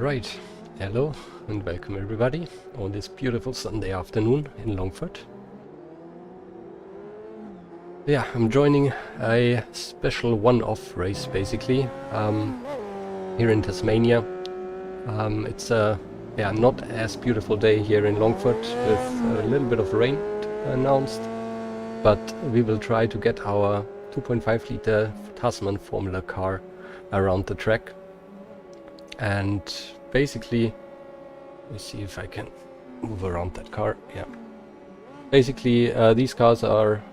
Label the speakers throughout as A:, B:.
A: Right, hello and welcome everybody on this beautiful Sunday afternoon in Longford. Yeah, I'm joining a special one-off race basically here in Tasmania. It's a not as beautiful day here in Longford with a little bit of rain announced, but we will try to get our 2.5 litre Tasman Formula car around the track. And basically, let me see if I can move around that car. Yeah. Basically, these cars are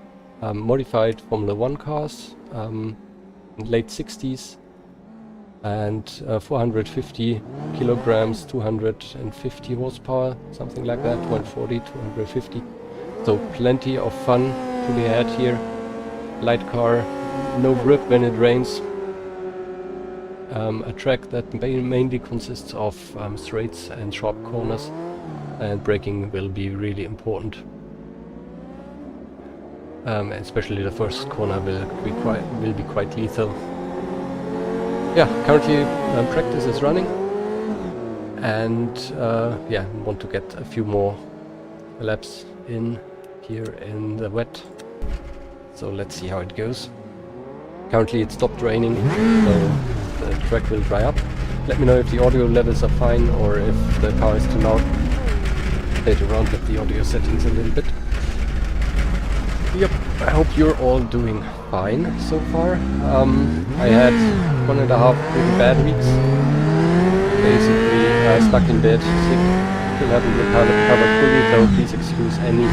A: modified Formula 1 cars, late 60s, and 450 kilograms, 250 horsepower, something like that, 140, 250. So plenty of fun to be had here. Light car, no grip when it rains. A track that mainly consists of straights and sharp corners, and braking will be really important. Especially the first corner will be quite lethal. Yeah, currently practice is running, and want to get a few more laps in here in the wet. So let's see how it goes. Currently it stopped raining, so the track will dry up. Let me know if the audio levels are fine or if the car is too loud. Later around with the audio settings a little bit. Yep, I hope you're all doing fine so far. I had 1.5 pretty bad weeks. Basically stuck in bed, sick, still haven't recovered fully, so please excuse any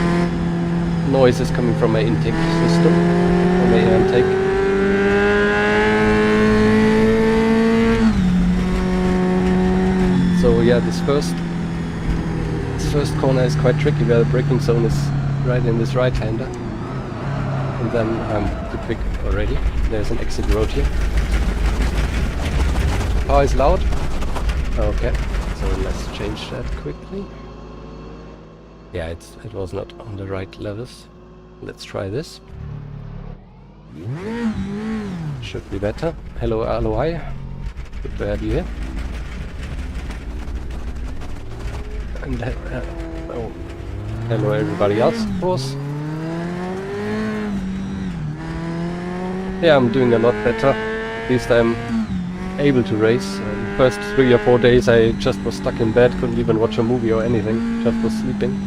A: noises coming from my intake system, or my air intake. So yeah, this first corner is quite tricky, where the braking zone is right in this right-hander. And then I'm too quick already. There's an exit road here. Car is loud. Okay, so let's change that quickly. Yeah, it was not on the right levels. Let's try this. Should be better. Hello, LOI. Good to have you here. And hello everybody else, of course. Yeah, I'm doing a lot better. At least I'm able to race. The first 3 or 4 days I just was stuck in bed, couldn't even watch a movie or anything, just was sleeping.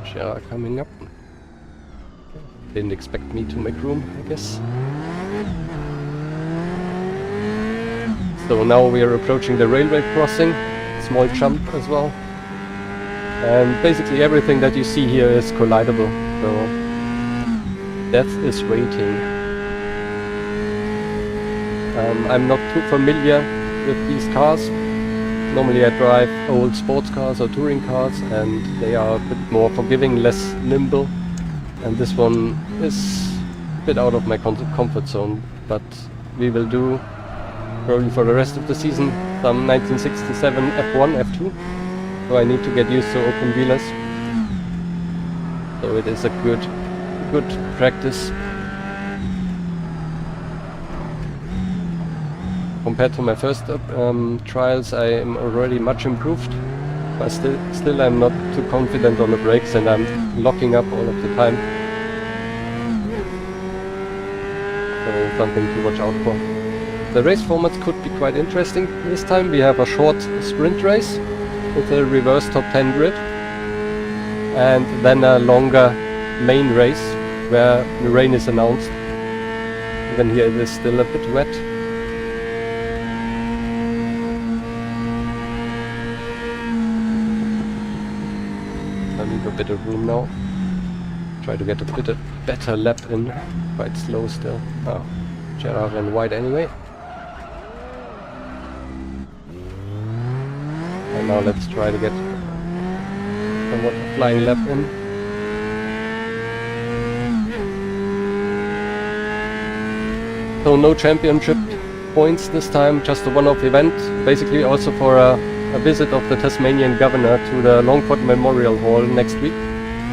A: Shara coming up. Didn't expect me to make room, I guess. So now we are approaching the railway crossing. Small jump as well, and basically everything that you see here is collidable, so death is waiting. I'm not too familiar with these cars. Normally I drive old sports cars or touring cars, and they are a bit more forgiving, less nimble, and this one is a bit out of my comfort zone, but we will do probably for the rest of the season some 1967 F1, F2, so I need to get used to open wheelers. So it is a good practice. Compared to my first trials, I am already much improved, but still I'm not too confident on the brakes, and I'm locking up all of the time. So something to watch out for. The race formats could be quite interesting. This time we have a short sprint race with a reverse top 10 grid, and then a longer main race where the rain is announced. Even here it is still a bit wet. I leave a bit of room now. Try to get a bit better lap in. Quite slow still. Oh, Gerard ran wide anyway. And now let's try to get somewhat a flying lap in. So no championship points this time, just a one-off event. Basically also for a visit of the Tasmanian Governor to the Longford Memorial Hall next week,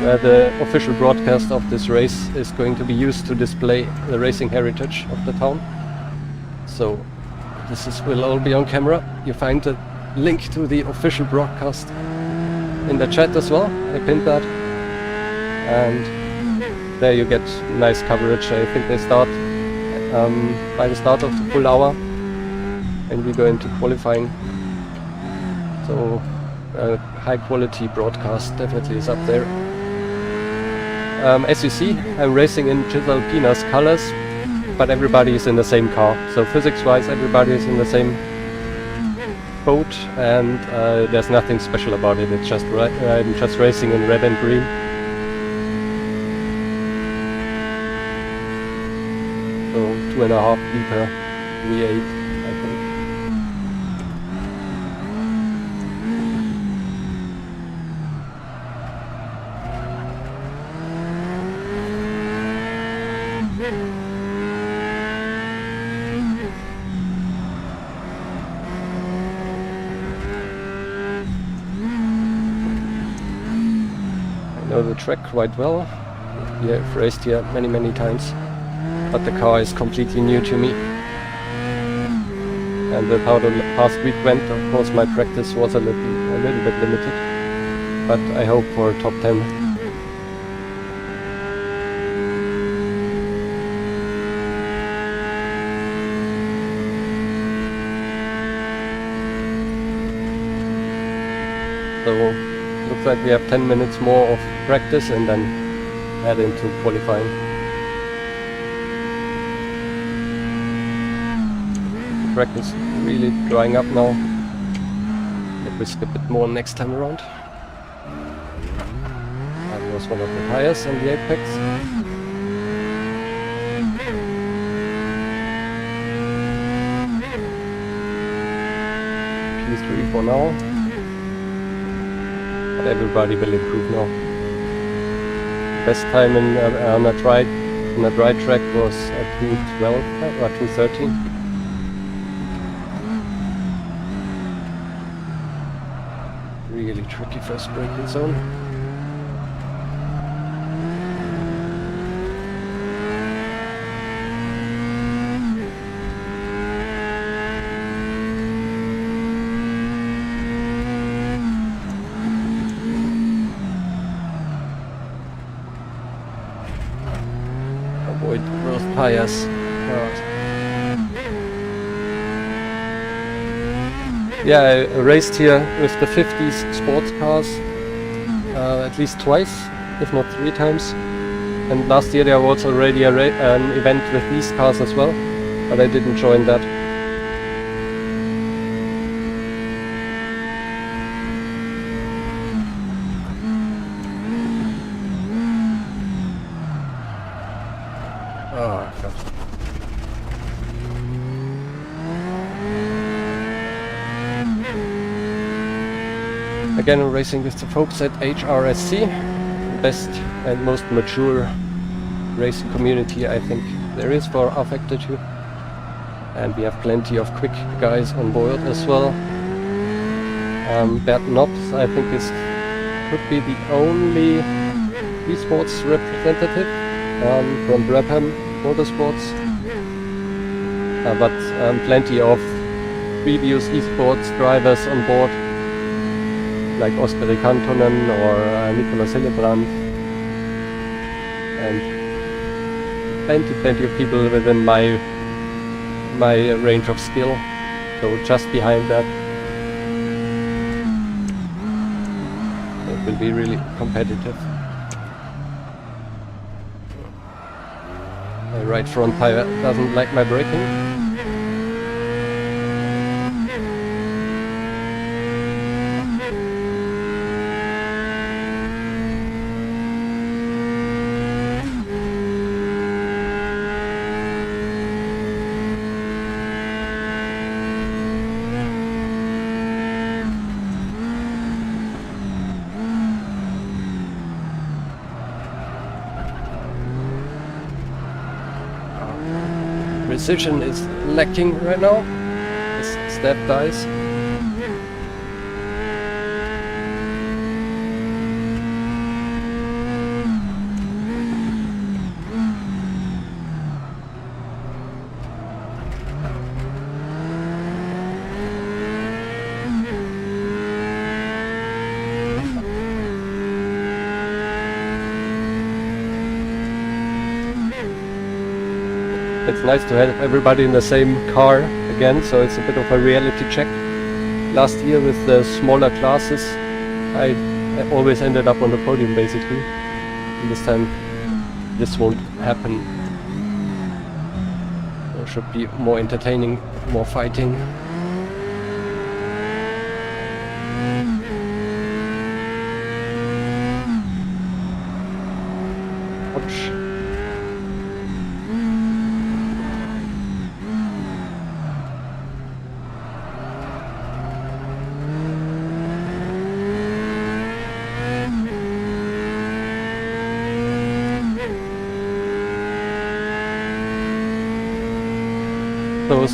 A: where the official broadcast of this race is going to be used to display the racing heritage of the town. So this will all be on camera. You find the link to the official broadcast in the chat as well. I pinned that, and there you get nice coverage. I think they start by the start of the full hour, and we go into qualifying. So high quality broadcast definitely is up there. As you see, I'm racing in Cisalpina's colors, but everybody is in the same car. So physics-wise, everybody is in the same boat, and there's nothing special about it. It's just I'm just racing in red and green. So 2.5 liter V8, I think. I know the track quite well. Yeah, I've raced here many times, but the car is completely new to me. And with how the past week went, of course my practice was a little bit limited, but I hope for top 10. So looks like we have 10 minutes more of practice and then head into qualifying. The track is really drying up now. It will skip it more next time around. That was one of the tires on the apex. P3 for now. But everybody will improve now. Best time on a dry track was at 2:12 or 2:13. Really tricky first braking zone. Avoid those tires. Yeah, I raced here with the 50s sports cars at least twice, if not 3 times. And last year there was already an event with these cars as well, but I didn't join that. Oh, God. Again, I'm racing with the folks at HRSC, best and most mature racing community I think there is for rFactor 2. And we have plenty of quick guys on board as well. Bert Knopf, I think, could be the only esports representative from Brabham Motorsports. But plenty of previous esports drivers on board, like Oskari Kantonen or Nicolas Hillebrand, and plenty of people within my range of skill. So just behind that, it will be really competitive. My right front tire doesn't like my braking. Precision is lacking right now. This step dies. It's nice to have everybody in the same car again, so it's a bit of a reality check. Last year with the smaller classes, I always ended up on the podium basically. And this time this won't happen. It should be more entertaining, more fighting. Ouch. So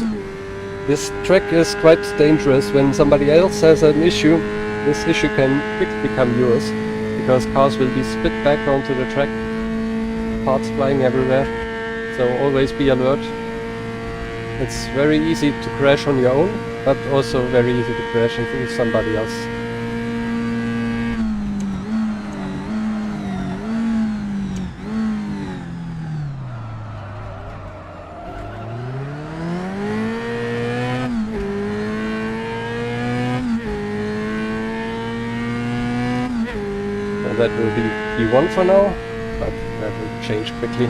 A: this track is quite dangerous. When somebody else has an issue, this issue can quickly become yours, because cars will be spit back onto the track, parts flying everywhere, so always be alert. It's very easy to crash on your own, but also very easy to crash into somebody else. That will be P1 for now, but that will change quickly.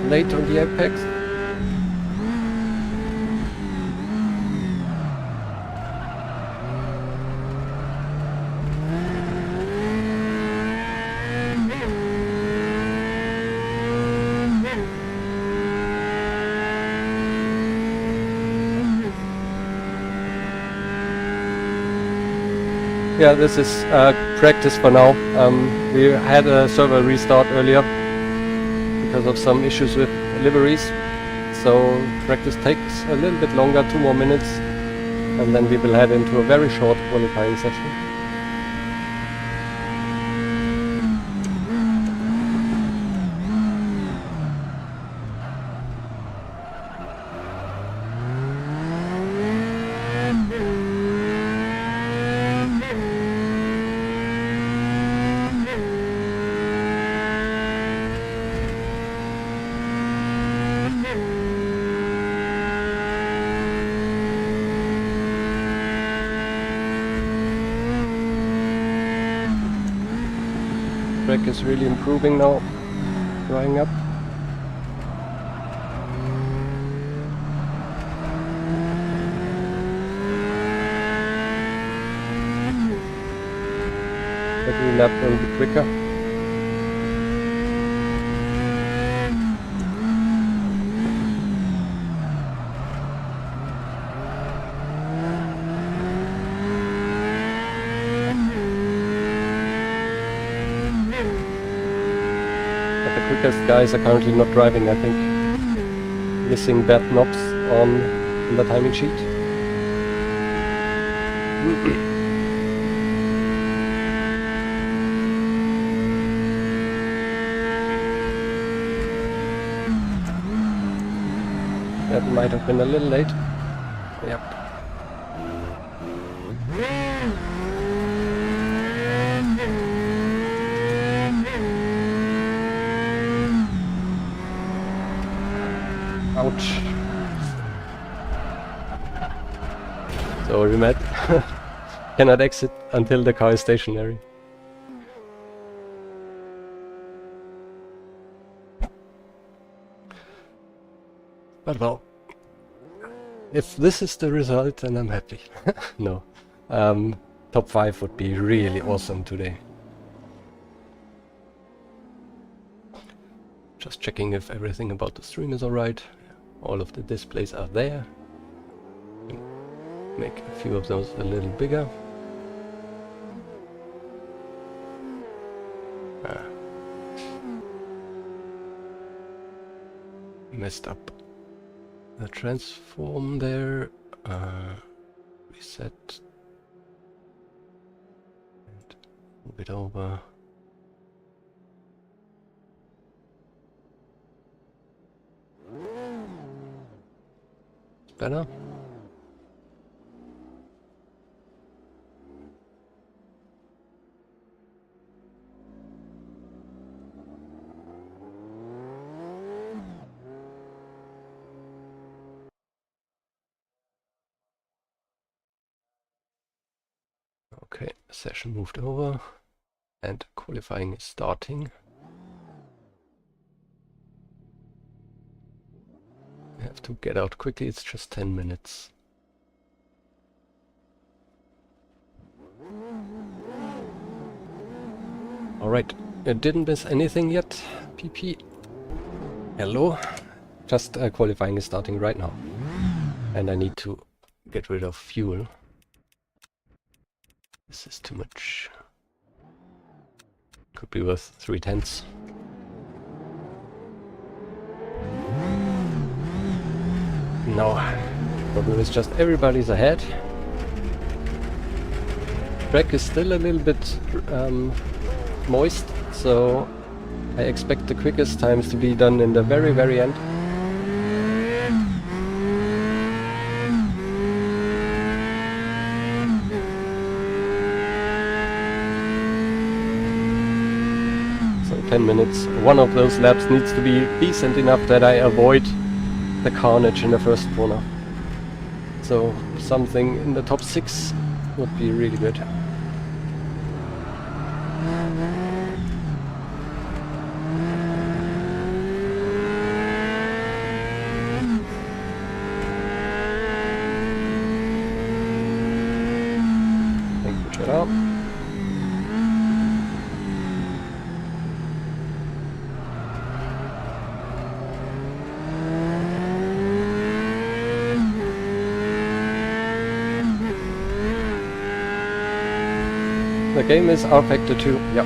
A: Late on the apex. Yeah, this is practice for now. We had a server restart earlier because of some issues with liveries, so practice takes a little bit longer, 2 more minutes, and then we will head into a very short qualifying session. Track is really improving now, drying up. Every lap will be quicker. The quickest guys are currently not driving, I think. Missing bad knobs on the timing sheet. That might have been a little late. Yep. Ouch. Sorry, Matt. Cannot exit until the car is stationary. But well, if this is the result, then I'm happy. No. Top 5 would be really awesome today. Just checking if everything about the stream is alright. All of the displays are there. Make a few of those a little bigger. Messed up the transform there. Reset. And move it over. Better. Okay, session moved over and qualifying is starting. I have to get out quickly, it's just 10 minutes. Alright, I didn't miss anything yet, PP. Hello. Just qualifying is starting right now. And I need to get rid of fuel. This is too much. Could be worth 3/10. No, problem is just everybody's ahead. Track is still a little bit moist, so I expect the quickest times to be done in the very, very end. So 10 minutes. One of those laps needs to be decent enough that I avoid the carnage in the first corner. So something in the top 6 would be really good. Thank you, Gerard. The game is rFactor 2, yep.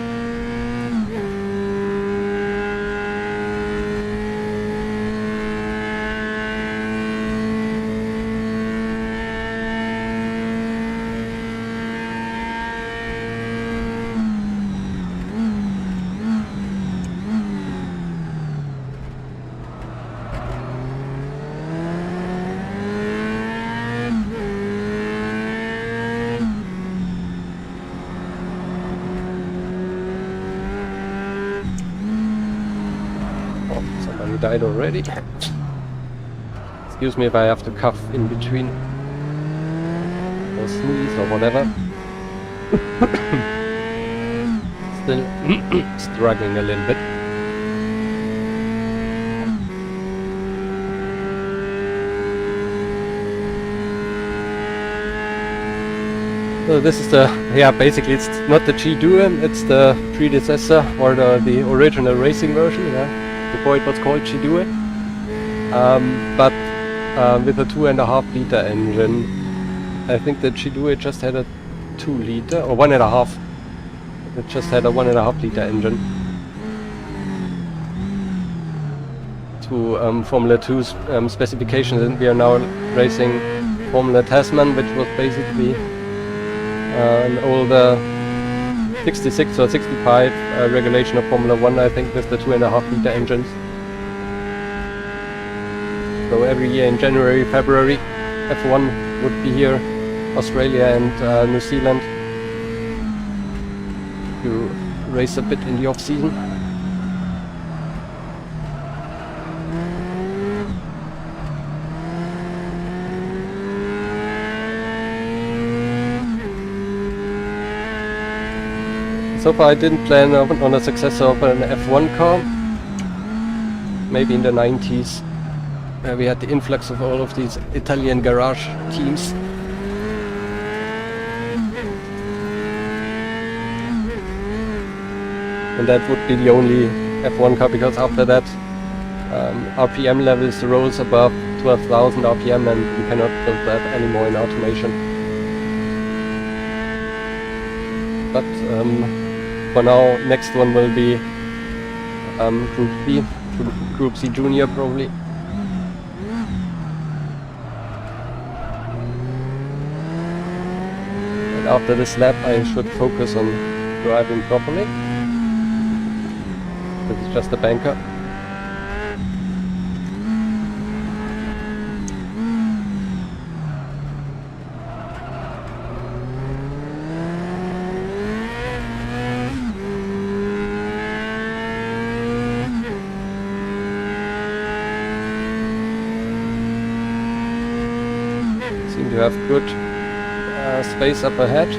A: Died already. Excuse me if I have to cough in between or sneeze or whatever. Still struggling a little bit. So this is the, yeah, basically it's not the G-Duo, it's the predecessor or the original racing version, yeah. Before it was called G-Duo, but with a 2.5 liter engine. I think the G-Duo just had a 2 liter or 1.5. It just had a 1.5 liter engine. To Formula 2's specifications, and we are now racing Formula Tasman, which was basically an older 66 or 65 regulation of Formula 1, I think, with the 2.5 liter engines. So every year in January, February, F1 would be here, Australia and New Zealand, to race a bit in the off-season. So far I didn't plan on a successor of an F1 car. Maybe in the 90s, where we had the influx of all of these Italian garage teams. And that would be the only F1 car, because after that RPM levels rose above 12,000 RPM and you cannot build that anymore in automation. But for now, next one will be Group C Junior probably. And after this lap I should focus on driving properly. This is just a banker. Seem to have good space up ahead.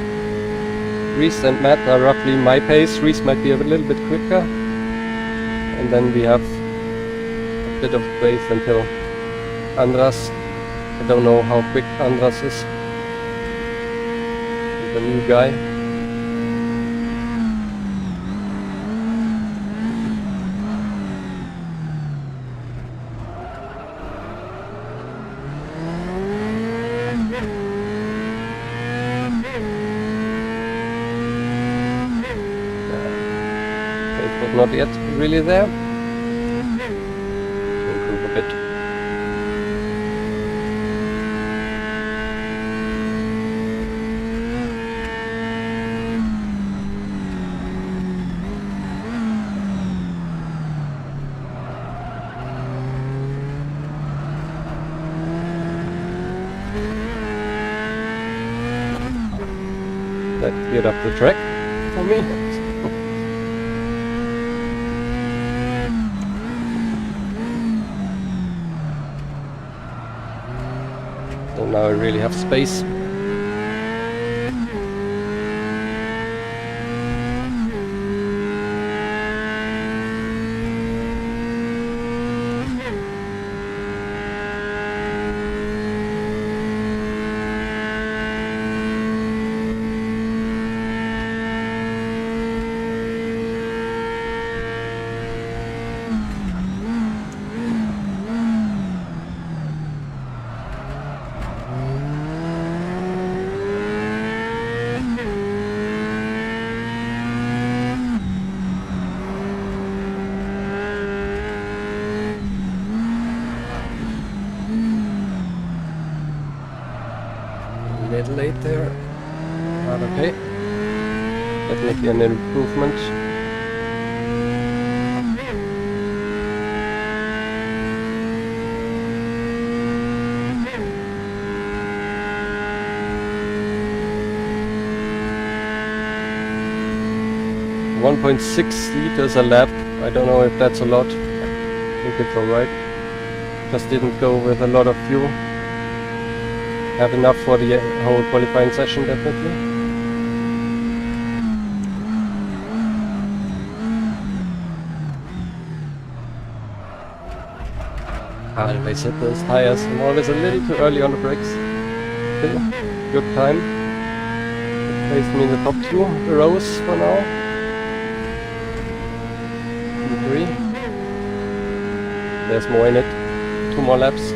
A: Reese and Matt are roughly my pace. Reese might be a little bit quicker. And then we have a bit of space until Andras. I don't know how quick Andras is. He's a new guy. Not yet really there. Improve a bit. That cleared up the track for me. So now I really have space. A little late there, but okay. Definitely an improvement. .6 liters a lap. I don't know if that's a lot. I think it's alright. Just didn't go with a lot of fuel. Have enough for the whole qualifying session, definitely. I always hit those tires. I'm always a little too early on the brakes. Still, good time. Placed me in the top 2 rows for now. 3. There's more in it. 2 more laps.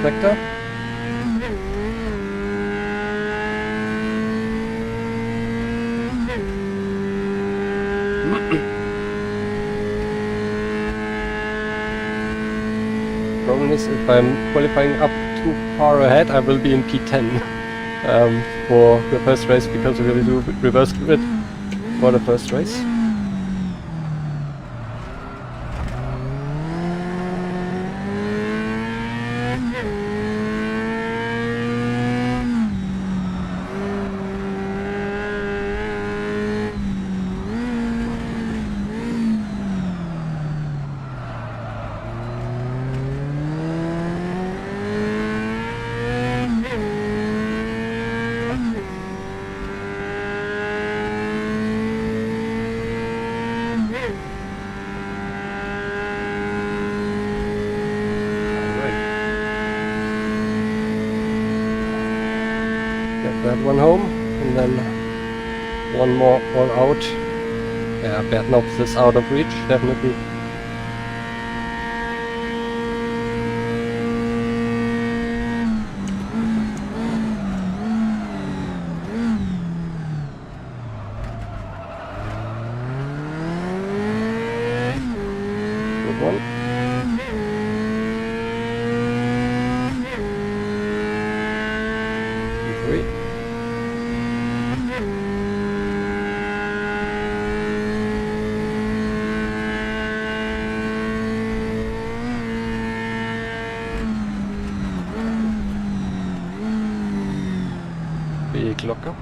A: Vector. Problem is, if I'm qualifying up too far ahead, I will be in P10. for the first race because we will do reverse grid for the first race. That one home, and then one more all out. Yeah, bad knobs is out of reach, definitely. Good one. Three. Big locker.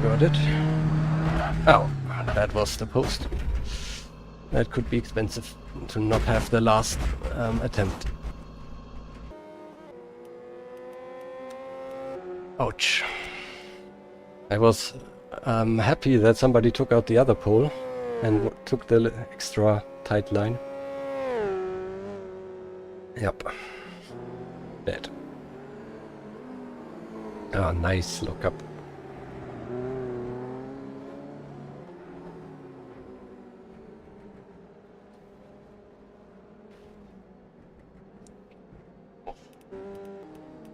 A: Got it. Oh, that was the post. That could be expensive to not have the last attempt. Ouch. I was happy that somebody took out the other pole and took the extra tight line. Yep. Bad. Ah, nice lockup.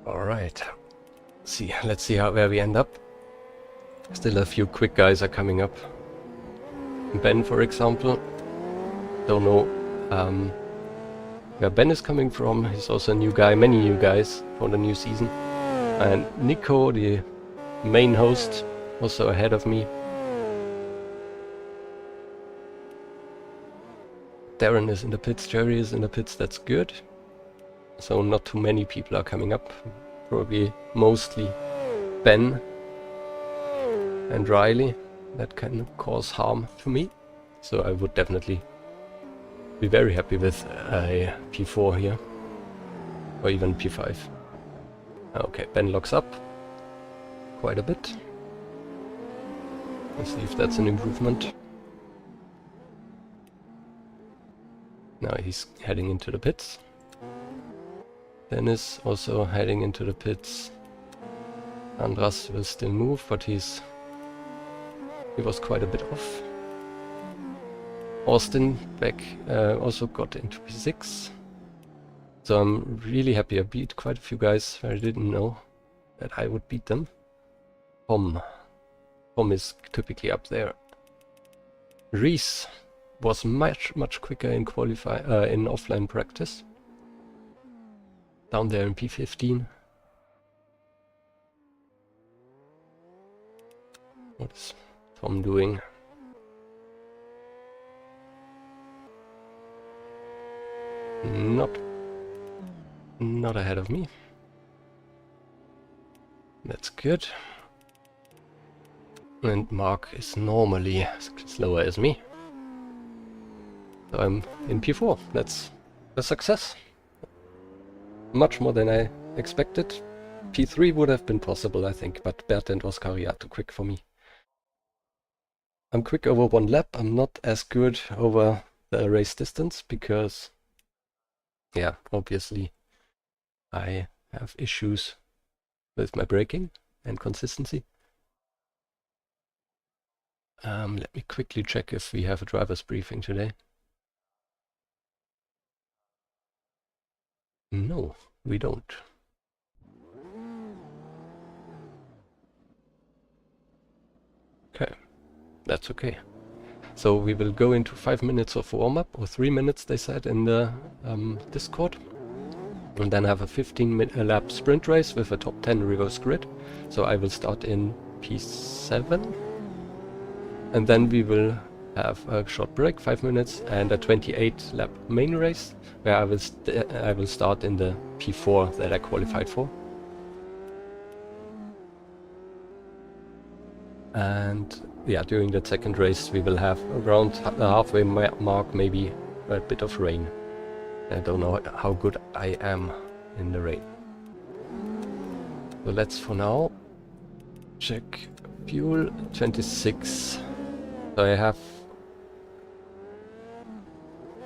A: All right. Let's see where we end up. Still a few quick guys are coming up. Ben, for example. Don't know where Ben is coming from. He's also a new guy, many new guys for the new season. And Nico, the main host, also ahead of me. Darren is in the pits, Jerry is in the pits, that's good. So not too many people are coming up. Probably mostly Ben and Riley. That can cause harm to me. So I would definitely be very happy with a P4 here. Or even P5. Okay, Ben locks up quite a bit. Let's see if that's an improvement. Now he's heading into the pits. Dennis also heading into the pits. Andras will still move, but he was quite a bit off. Austin back also got into P6. So I'm really happy. I beat quite a few guys where I didn't know that I would beat them. Tom is typically up there. Reese was much quicker in in offline practice. Down there in P15. What is Tom doing? Not ahead of me. That's good. And Mark is normally slower as me. So I'm in P4. That's a success. Much more than I expected. P3 would have been possible, I think, but Bert and Oscar are too quick for me. I'm quick over one lap. I'm not as good over the race distance because, yeah, obviously I have issues with my braking and consistency. Let me quickly check if we have a driver's briefing today. No, we don't. Okay, that's okay. So we will go into 5 minutes of warm-up, or 3 minutes they said in the Discord. and then have a 15-lap sprint race with a top 10 reverse grid. So I will start in P7, and then we will have a short break, 5 minutes, and a 28-lap main race, where I will start in the P4 that I qualified for. And yeah, during the second race we will have around the halfway mark maybe a bit of rain. I don't know how good I am in the rain. So let's for now check fuel. 26. So I have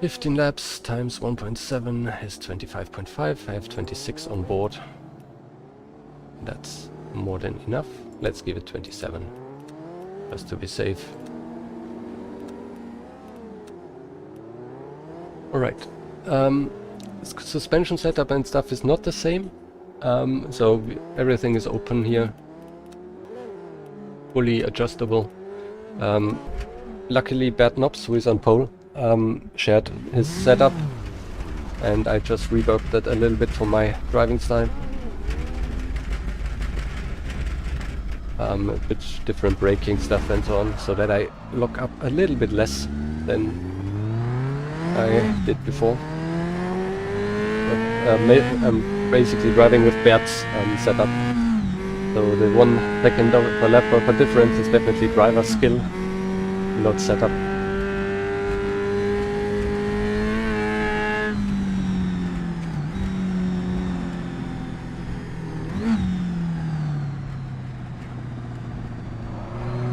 A: 15 laps times 1.7 is 25.5. I have 26 on board. That's more than enough. Let's give it 27, just to be safe. Alright. Suspension setup and stuff is not the same. So everything is open here. Fully adjustable. Luckily Bert Knobs, who is on pole, shared his setup, and I just reworked that a little bit for my driving style. A bit different braking stuff and so on, so that I lock up a little bit less than I did before. But I'm basically driving with Bert's setup. So the 1 second of a lap of a difference is definitely driver skill, not setup.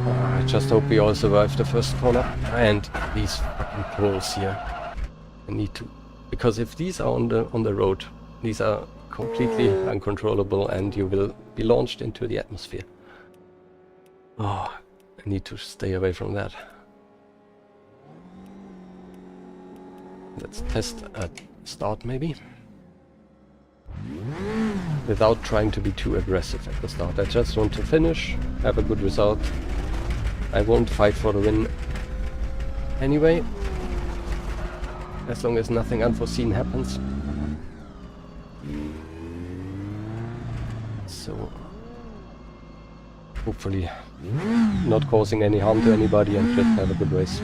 A: I just hope we all survive the first corner. And these fucking poles here. I need to, because if these are on the road, these are completely uncontrollable and you will be launched into the atmosphere. Oh, I need to stay away from that. Let's test a start maybe. Without trying to be too aggressive at the start. I just want to finish, have a good result. I won't fight for the win anyway, as long as nothing unforeseen happens. So hopefully not causing any harm to anybody and just have a good race.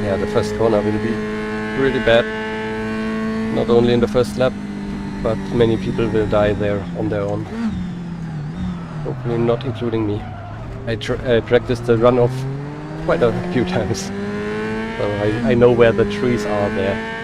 A: Yeah, the first corner will be really bad. Not only in the first lap, but many people will die there on their own. Hopefully not including me. I practiced the runoff quite a few times, so I know where the trees are there.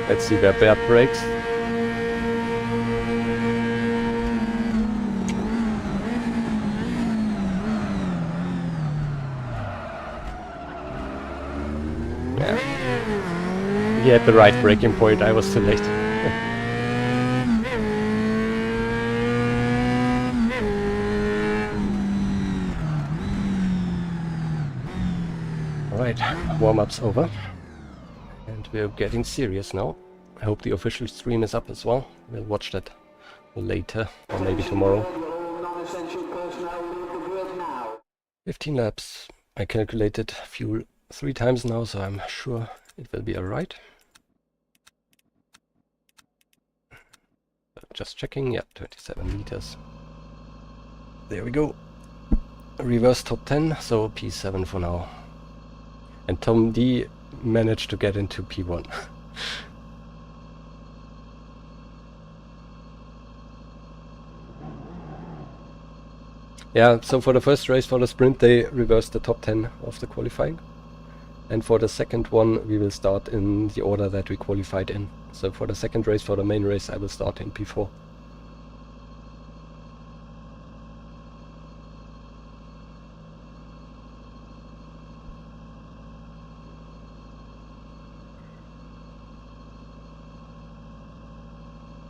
A: Let's see where Bert brakes. Yeah. He had the right braking point, I was too late. warm-ups over. And we're getting serious now. I hope the official stream is up as well. We'll watch that later, or maybe tomorrow. 15 laps. I calculated fuel 3 times now, so I'm sure it will be alright. Just checking, yeah, 27 liters. There we go. Reverse top 10, so P7 for now. And Tom D managed to get into P1. Yeah, so for the first race, for the sprint, they reversed the top 10 of the qualifying. And for the second one, we will start in the order that we qualified in. So for the second race, for the main race, I will start in P4.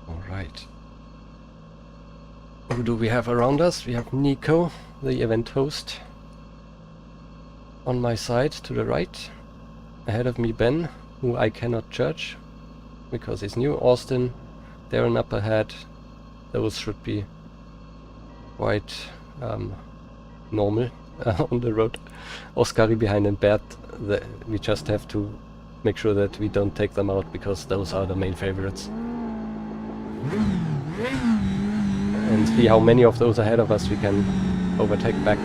A: Alright. Who do we have around us? We have Nico, the event host, on my side to the right. Ahead of me Ben, who I cannot judge because he's new. Austin, Darren up ahead. Those should be quite normal on the road. Oskari behind and Bert, we just have to make sure that we don't take them out because those are the main favorites. And see how many of those ahead of us we can overtake back.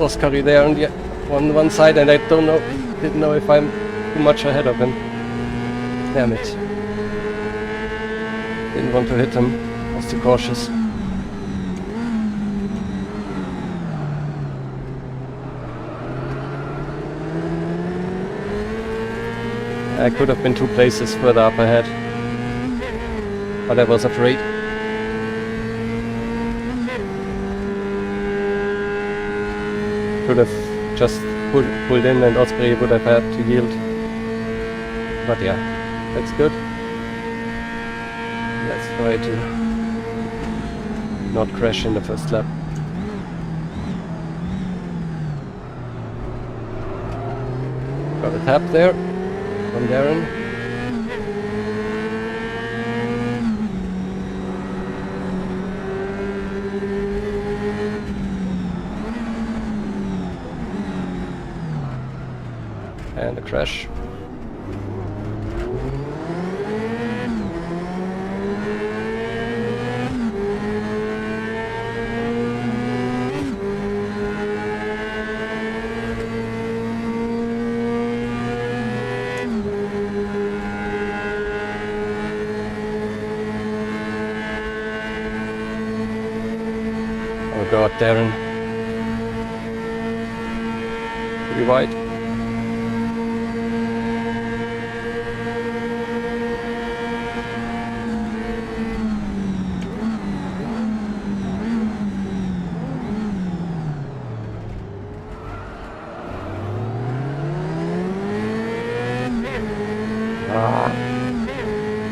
A: Oskari there on one side, and I didn't know if I'm too much ahead of him. Damn it. Didn't want to hit him. I was too cautious. I could have been 2 places further up ahead, but I was afraid. Could have just pulled in and Osprey would have had to yield. But yeah, that's good. Let's try to not crash in the first lap. Got a tap there from Darren. And a crash. Oh god, Darren. Pretty wide.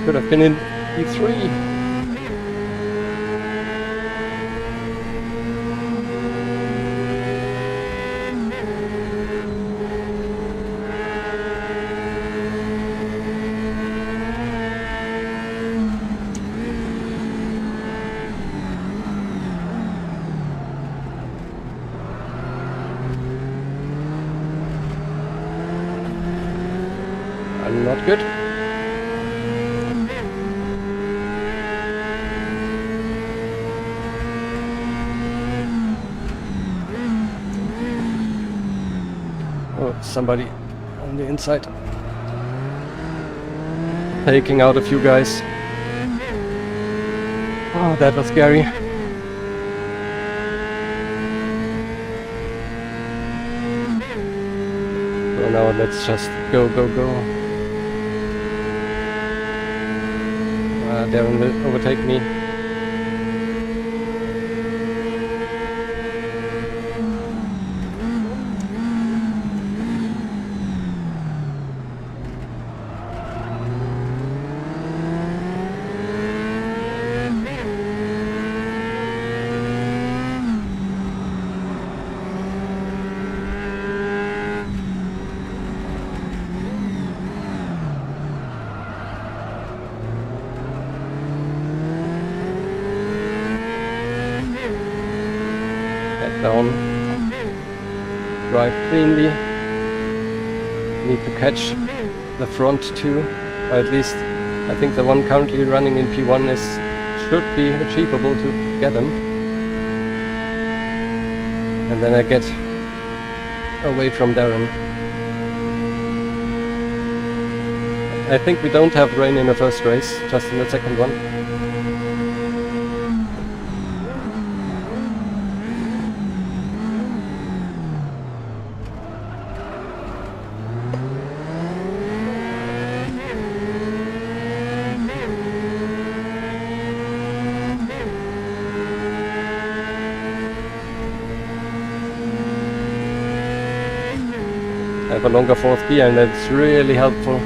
A: Could have been in P3. Not good. Oh, somebody on the inside. Taking out a few guys. Oh, that was scary. So now let's just go. Darren will overtake me. Down, drive cleanly, need to catch the front too, or at least I think the one currently running in P1 should be achievable to get them, and then I get away from Darren. I think we don't have rain in the first race, just in the second one. I have a longer fourth gear and that's really helpful.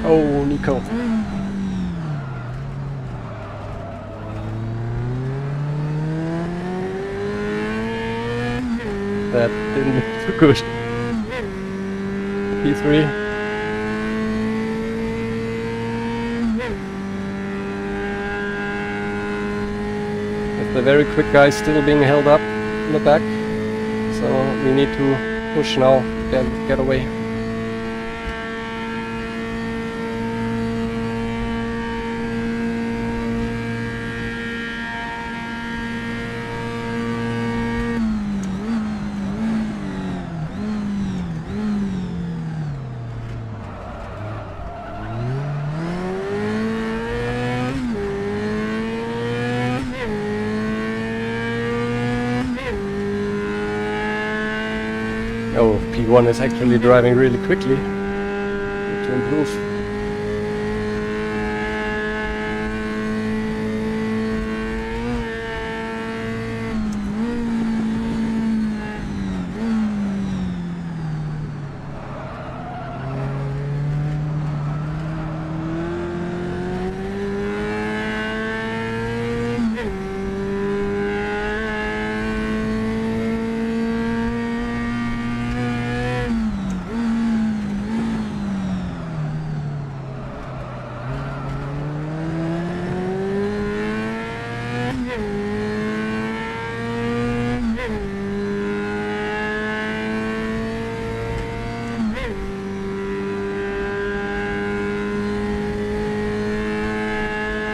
A: Oh, Nico. That didn't look too good. P3. With the very quick guy still being held up in the back. So we need to push now, get away. Oh, P1 is actually driving really quickly. Need to improve.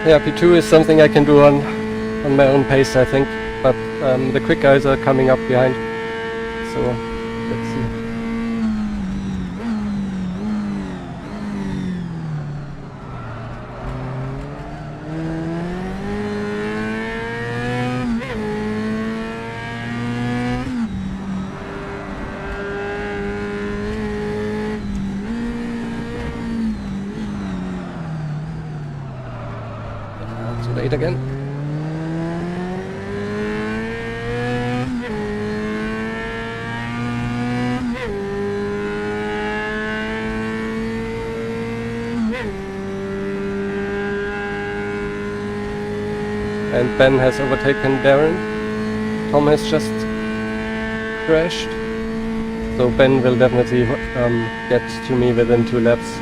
A: Yeah, P2 is something I can do on my own pace, I think, but the quick guys are coming up behind, so let's see. straight again. And Ben has overtaken Darren. Tom has just crashed. So Ben will definitely get to me within 2 laps.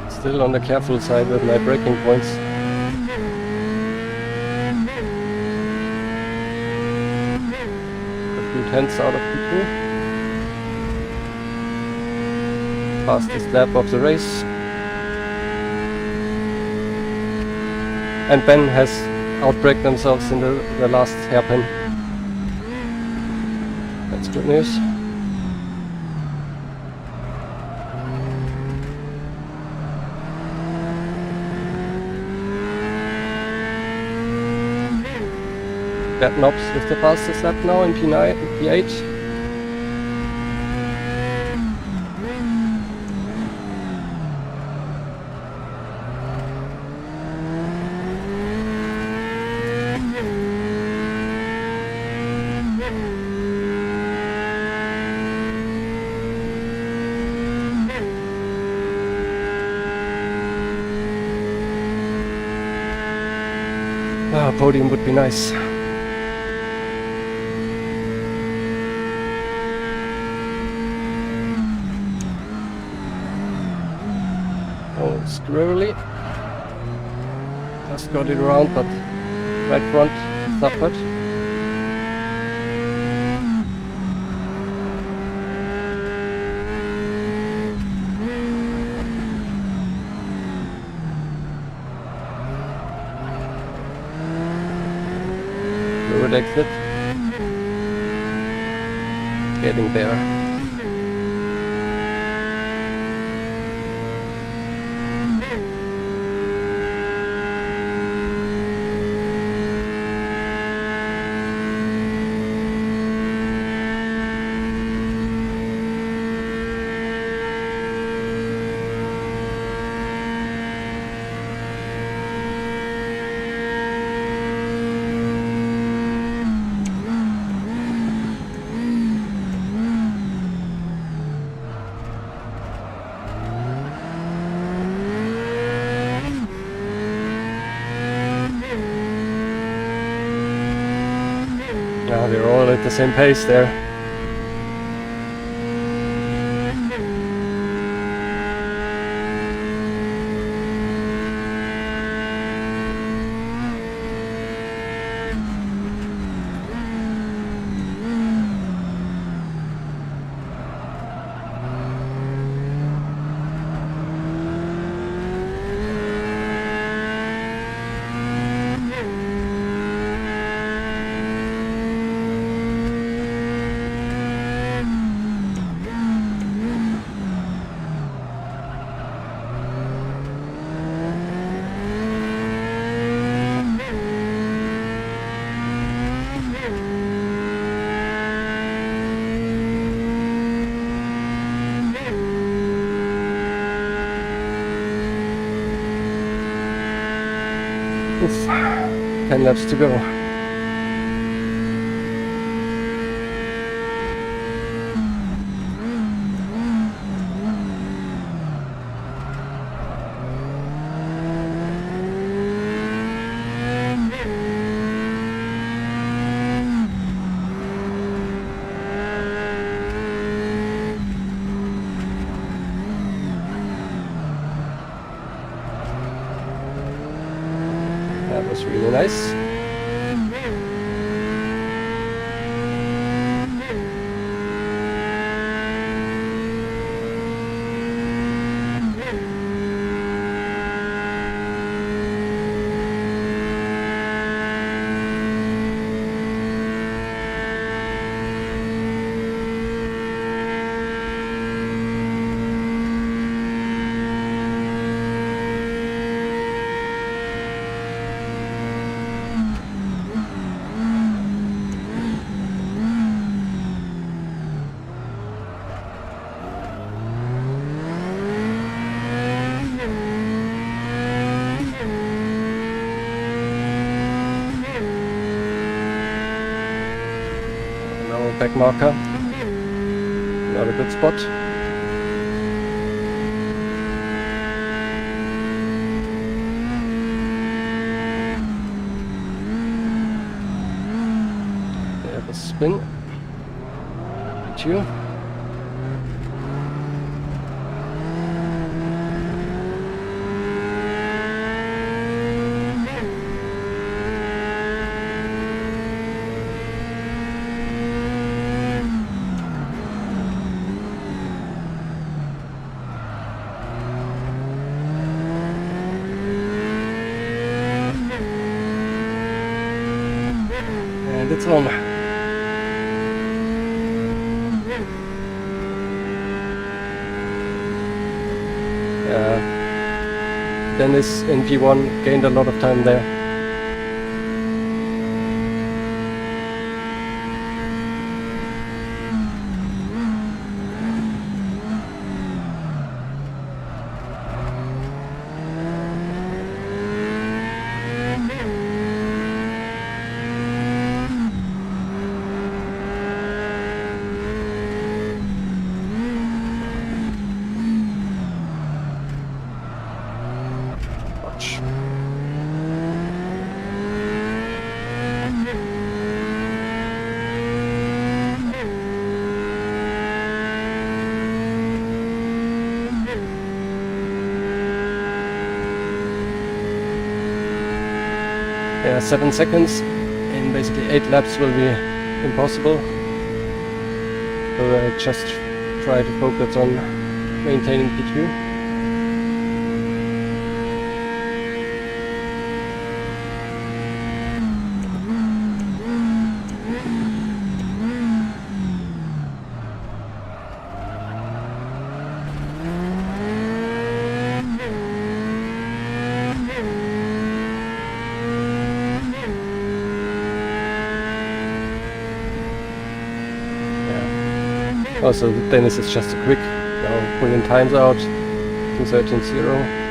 A: Still on the careful side with my braking points. A few tenths out of P2. Fastest lap of the race. And Ben has outbraked themselves in the last hairpin. That's good news. That Knobs with the fastest lap now in P9, P8. Podium would be nice. Oh, squirrely. Just got it around, but right front suffered. Exit. Getting there. They're all at the same pace there. Oof. 10 laps to go. That was really nice. track marker. Not a good spot. There's a spin. Two. And it's on. Dennis in P1 gained a lot of time there. Yeah, 7 seconds in basically 8 laps will be impossible. So I just try to focus on maintaining P2. Also, Dennis is just a quick, pulling times out, 2:13.0.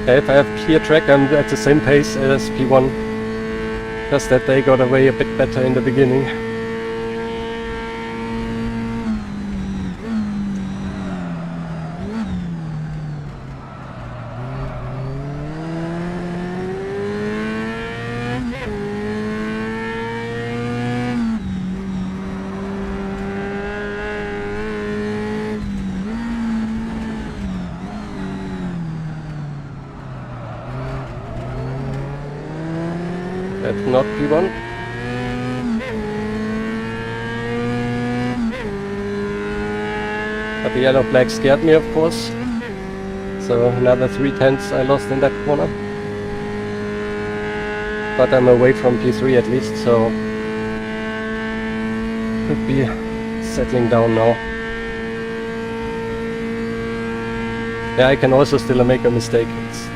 A: If I have clear track, I'm at the same pace as P1, just that they got away a bit better in the beginning. That's not P1. But the yellow flag scared me, of course. So another 3/10 I lost in that corner. But I'm away from P3 at least, so could be settling down now. Yeah, I can also still make a mistake. It's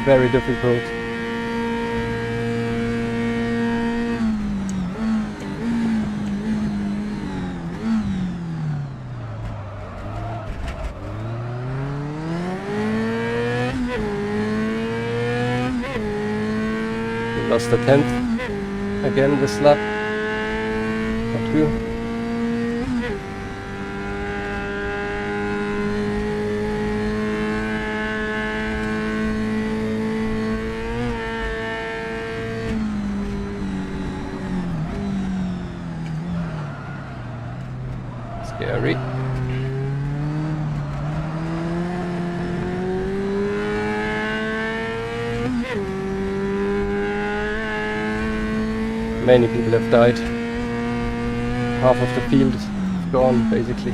A: very difficult. Lost the 10th again this lap. Not two. Scary. Many people have died. Half of the field is gone, basically.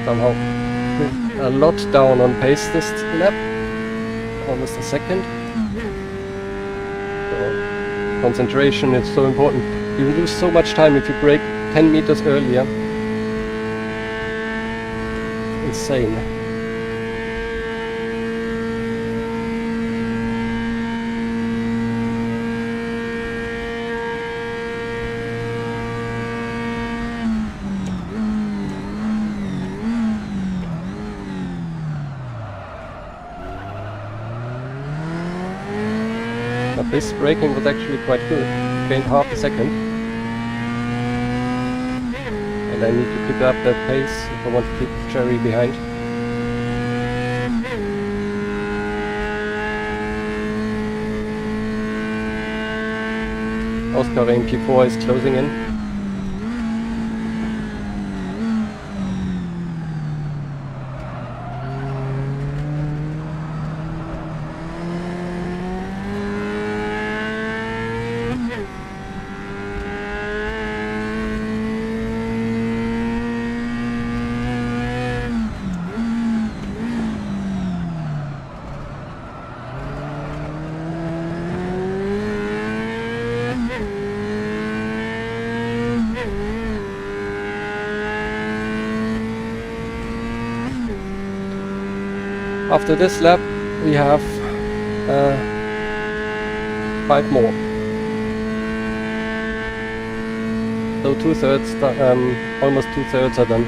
A: somehow a lot down on pace this lap, almost a second. So concentration is so important. You lose so much time if you brake 10 meters earlier. Insane. But this braking was actually quite good. Gained half a second. And I need to keep up that pace if I want to keep Jerry behind. Oscar in P4 is closing in. After this lap, we have 5 more. So 2/3, almost 2/3 are done.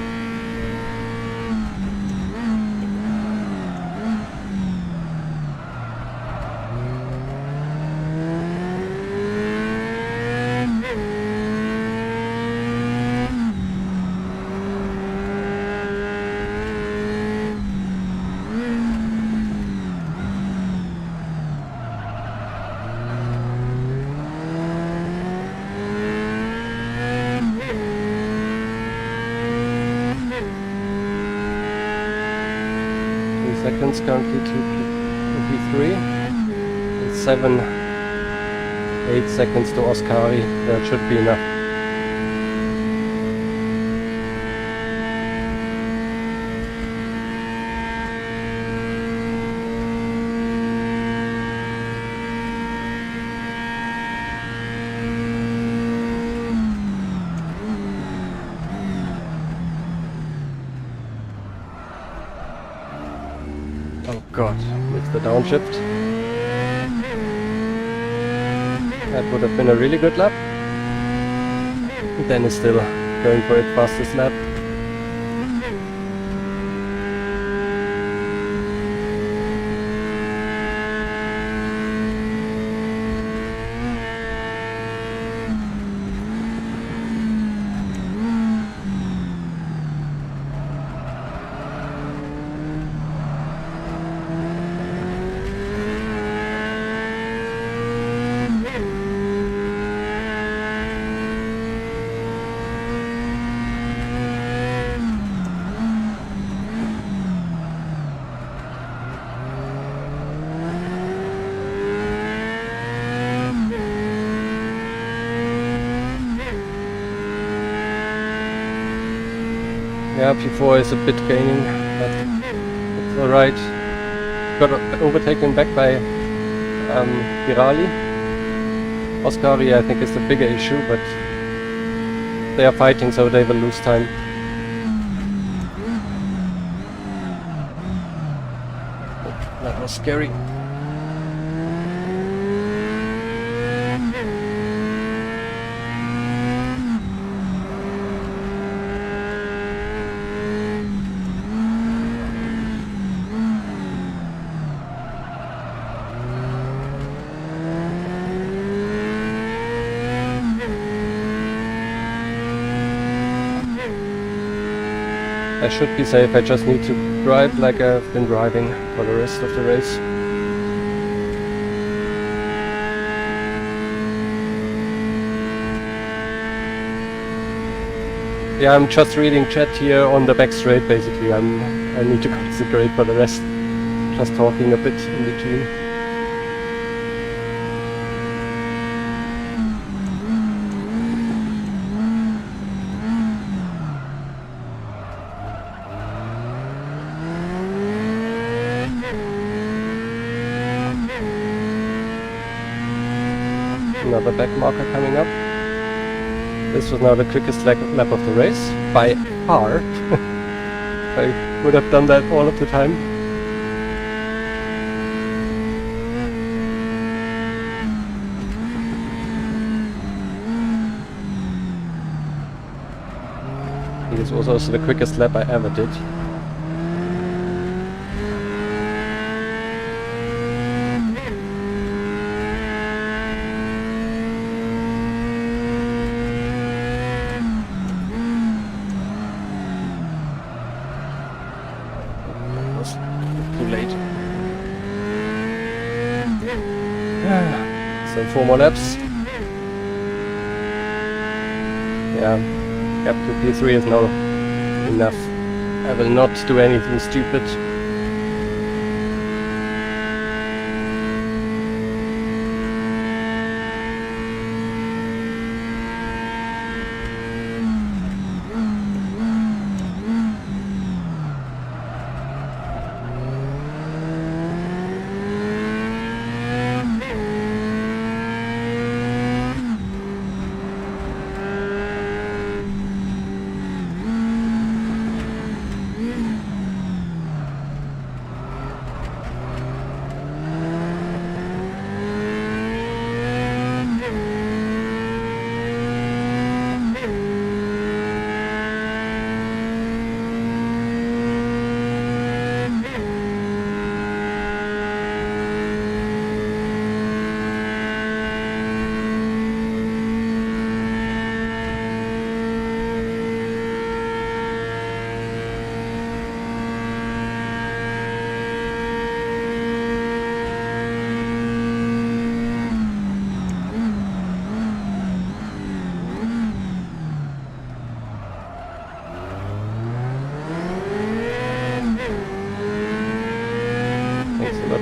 A: Seconds currently to P3. 7, 8 seconds to Oscari. That should be enough. Oh god, with the downshift. That would have been a really good lap. Dennis still going for it fastest lap. Yeah, P4 is a bit gaining, but it's alright. Got overtaken back by Virali. Oscari I think is the bigger issue, but they are fighting, so they will lose time. Oh, that was scary. I should be safe, I just need to drive like I've been driving for the rest of the race. Yeah, I'm just reading chat here on the back straight basically. I need to concentrate for the rest. Just talking a bit in between. Another back marker coming up. This was now the quickest lap of the race, by far. I would have done that all of the time. This was also the quickest lap I ever did. Too late. So 4 more laps. Yeah, gap to P3 is now enough. I will not do anything stupid.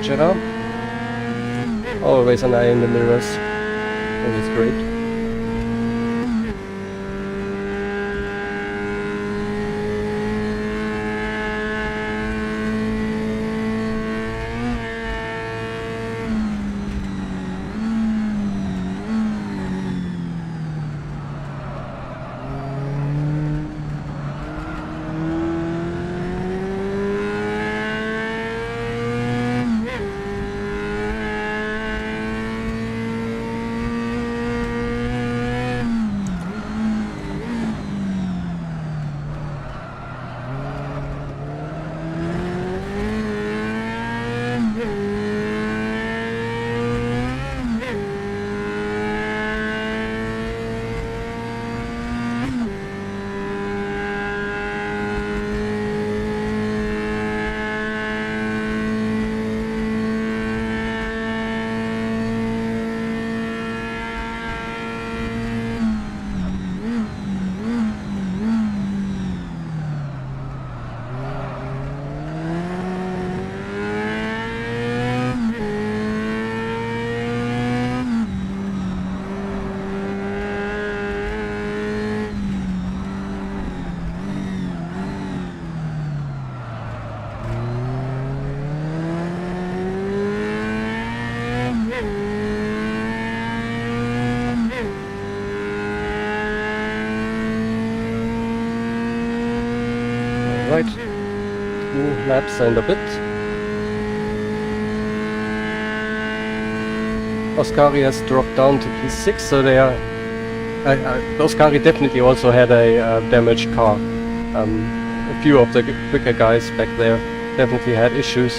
A: Cheddar. Always an eye in the mirrors. Always great. Right, 2 laps and a bit. Oscari has dropped down to P6, so they are... Oscari definitely also had a damaged car. A few of the quicker guys back there definitely had issues,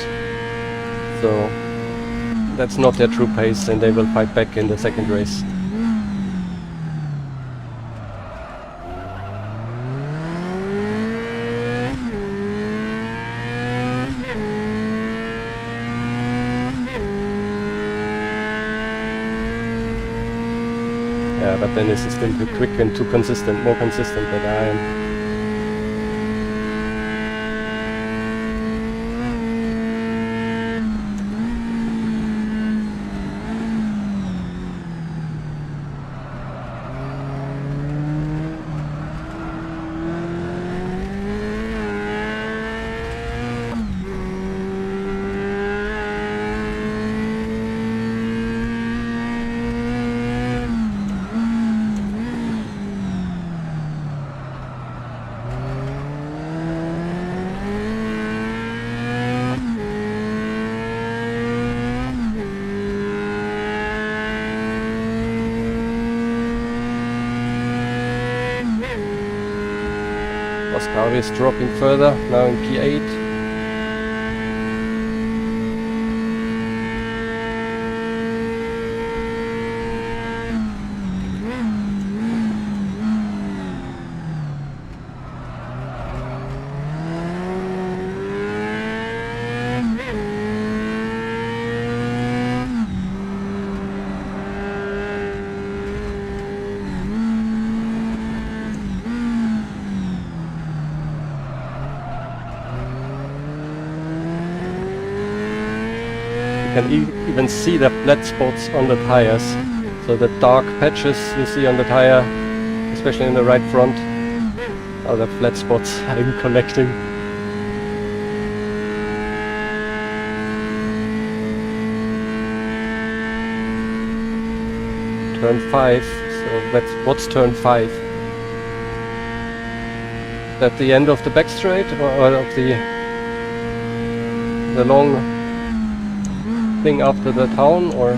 A: so that's not their true pace, and they will fight back in the second race. Yeah, but Dennis is still too quick and too consistent, more consistent than I am. Oscar is dropping further, now in P8. You can even see the flat spots on the tires. So the dark patches you see on the tire, especially in the right front, are the flat spots I'm collecting. Turn 5, so what's turn 5? At the end of the back straight or of the long thing after the town, or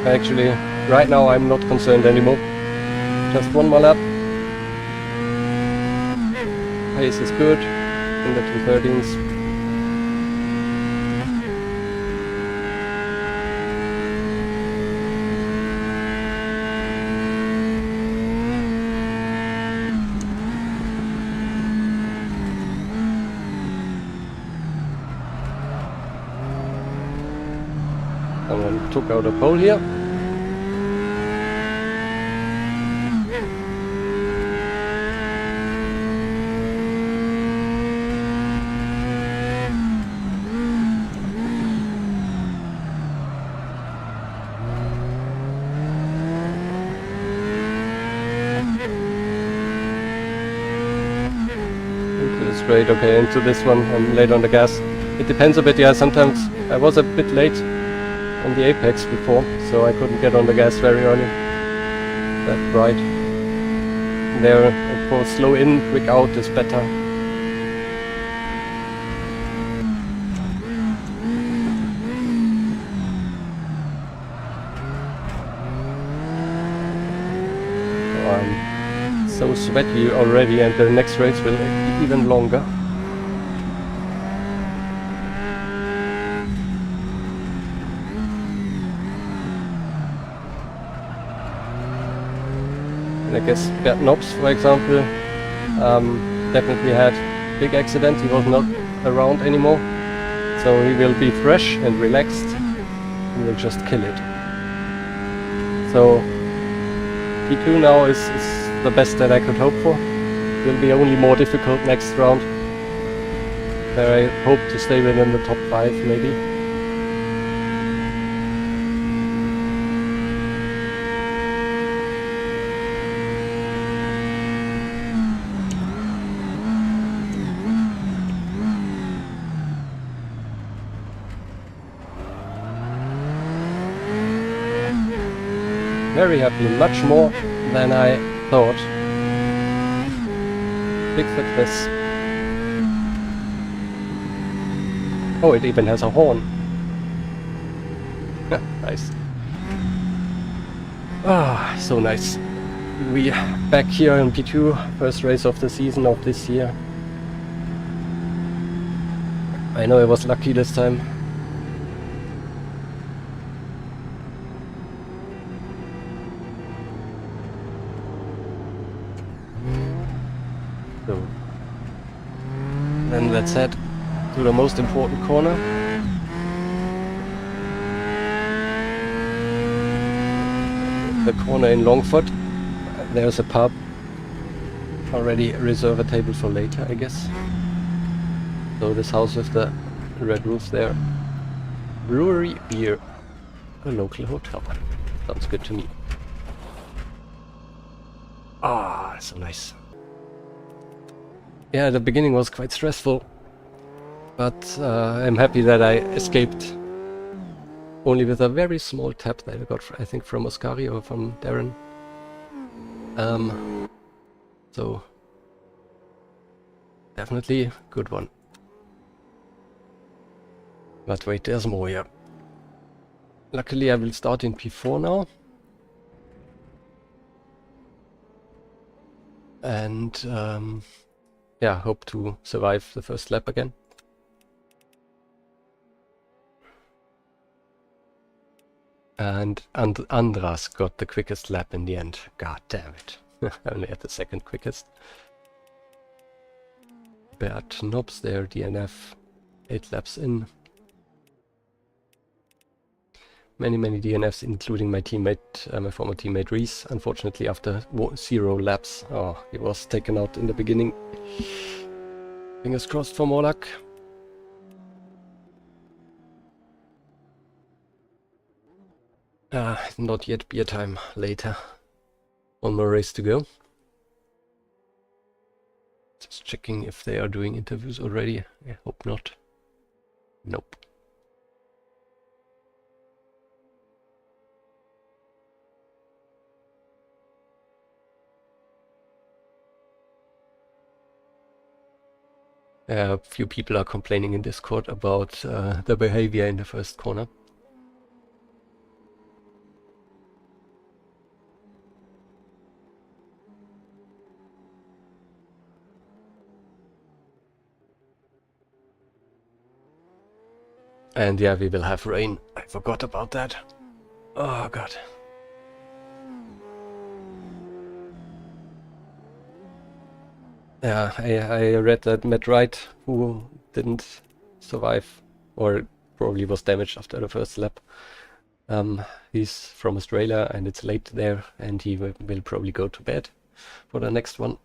A: actually right now I'm not concerned anymore. Just one more lap. Pace is good in the 213s. Someone took out a pole here. Into the straight, okay, into this one. I'm late on the gas. It depends a bit, yeah, sometimes I was a bit late on the apex before, so I couldn't get on the gas very early. That right there, for slow in, quick out is better. Oh, I'm so sweaty already, and the next race will be even longer. I guess Bert Knobs, for example, definitely had big accident. He was not around anymore, so he will be fresh and relaxed and will just kill it. So P2 now is the best that I could hope for. Will be only more difficult next round, where I hope to stay within the top 5 maybe. Very happy, much more than I thought. Big success. Oh, it even has a horn. Nice. Ah, so nice. We are back here in P2, first race of the season of this year. I know I was lucky this time. So, then let's head to the most important corner. The corner in Longford. There's a pub. Already reserve a table for later, I guess. So this house with the red roof there. Brewery, beer, a local hotel. Sounds good to me. Ah, so nice. Yeah, the beginning was quite stressful, but I'm happy that I escaped only with a very small tap that I got, I think, from Oscari or from Darren. So definitely a good one. But wait, there's more here. Luckily I will start in P4 now. and yeah, hope to survive the first lap again. And Andras got the quickest lap in the end. God damn it. Only at the second quickest. Bert Knobs there, DNF, 8 laps in. Many DNFs, including my teammate, my former teammate Reese. Unfortunately, after 0 laps, he was taken out in the beginning. Fingers crossed for more luck. Not yet beer time, later. One more race to go. Just checking if they are doing interviews already. I hope not. Nope. A few people are complaining in Discord about the behavior in the first corner. And yeah, we will have rain. I forgot about that. Oh god. Yeah, I read that Matt Wright, who didn't survive, or probably was damaged after the first lap, he's from Australia and it's late there, and he will probably go to bed for the next one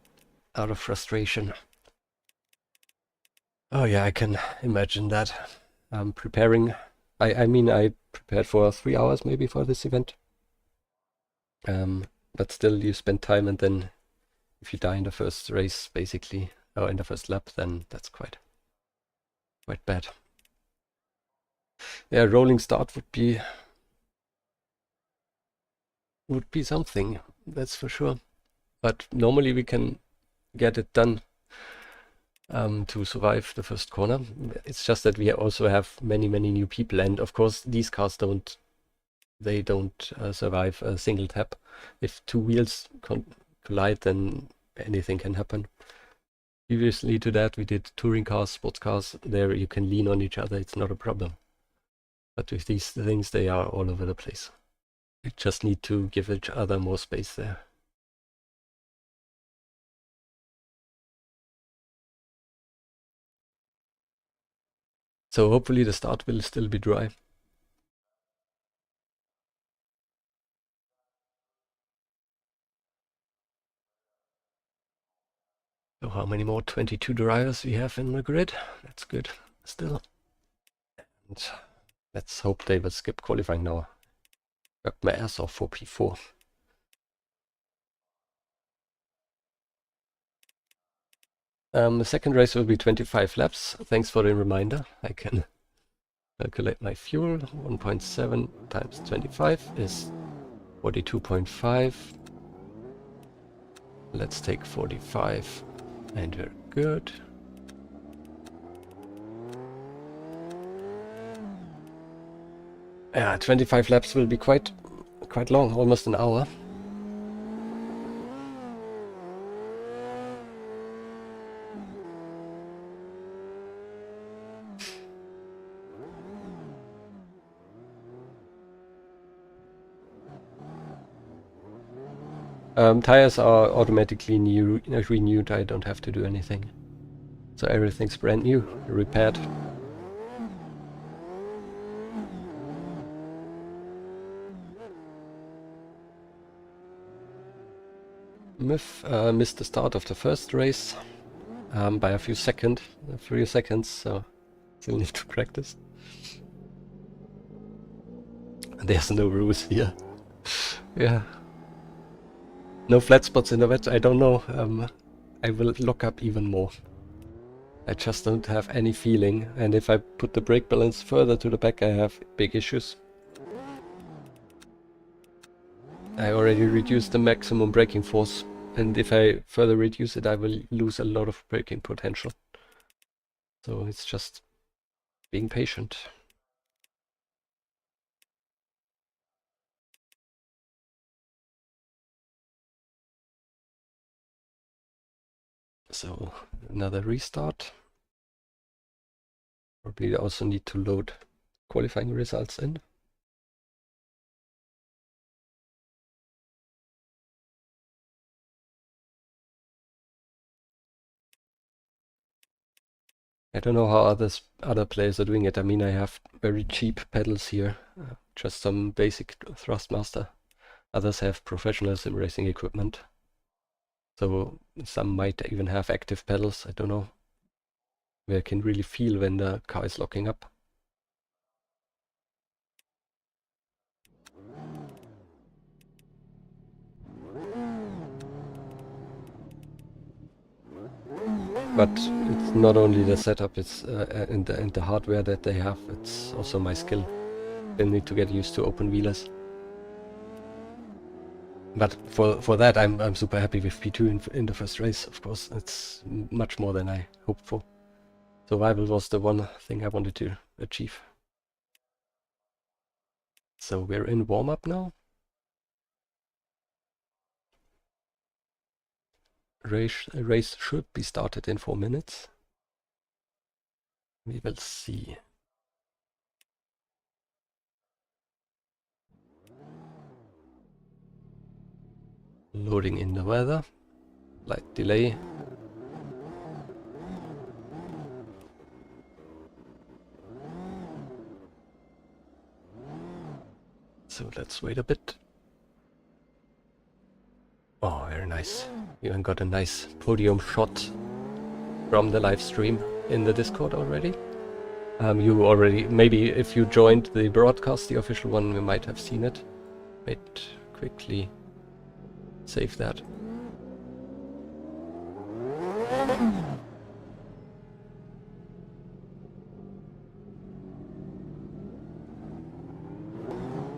A: out of frustration. Oh yeah, I can imagine that. I'm preparing. I mean, I prepared for 3 hours maybe for this event. But still, you spend time, and then if you die in the first race, basically, or in the first lap, then that's quite bad. Yeah, rolling start would be something, that's for sure. But normally we can get it done to survive the first corner. It's just that we also have many new people, and of course these cars don't survive a single tap. If 2 wheels collide, then anything can happen. Previously to that, we did touring cars, sports cars. There you can lean on each other, it's not a problem. But with these things, they are all over the place. We just need to give each other more space there. So hopefully the start will still be dry. So how many more 22 drivers we have in the grid? That's good still. And let's hope they will skip qualifying now. Worked my ass off for P4. The second race will be 25 laps. Thanks for the reminder. I can calculate my fuel. 1.7 times 25 is 42.5. Let's take 45 and we're good. Yeah, 25 laps will be quite long, almost an hour. Tires are automatically renewed. I don't have to do anything. So everything's brand new, repaired. Missed the start of the first race by a few seconds, so still need to practice. There's no rules here. Yeah. No flat spots in the wet, I don't know. I will lock up even more. I just don't have any feeling, and if I put the brake balance further to the back, I have big issues. I already reduced the maximum braking force, and if I further reduce it, I will lose a lot of braking potential. So it's just being patient. So another restart. Probably also need to load qualifying results in. I don't know how other players are doing it. I mean, I have very cheap pedals here, just some basic Thrustmaster. Others have professional sim racing equipment. So some might even have active pedals, I don't know. Where I can really feel when the car is locking up. But it's not only the setup, it's and the hardware that they have, it's also my skill. They need to get used to open wheelers. But for that, I'm super happy with P2 in the first race. Of course, it's much more than I hoped for. Survival was the one thing I wanted to achieve. So we're in warm-up now. Race should be started in 4 minutes. We will see. Loading in the weather. Light delay. So let's wait a bit. Oh, very nice. You even got a nice podium shot from the live stream in the Discord already. You already, maybe if you joined the broadcast, the official one, you might have seen it. Wait, quickly save that.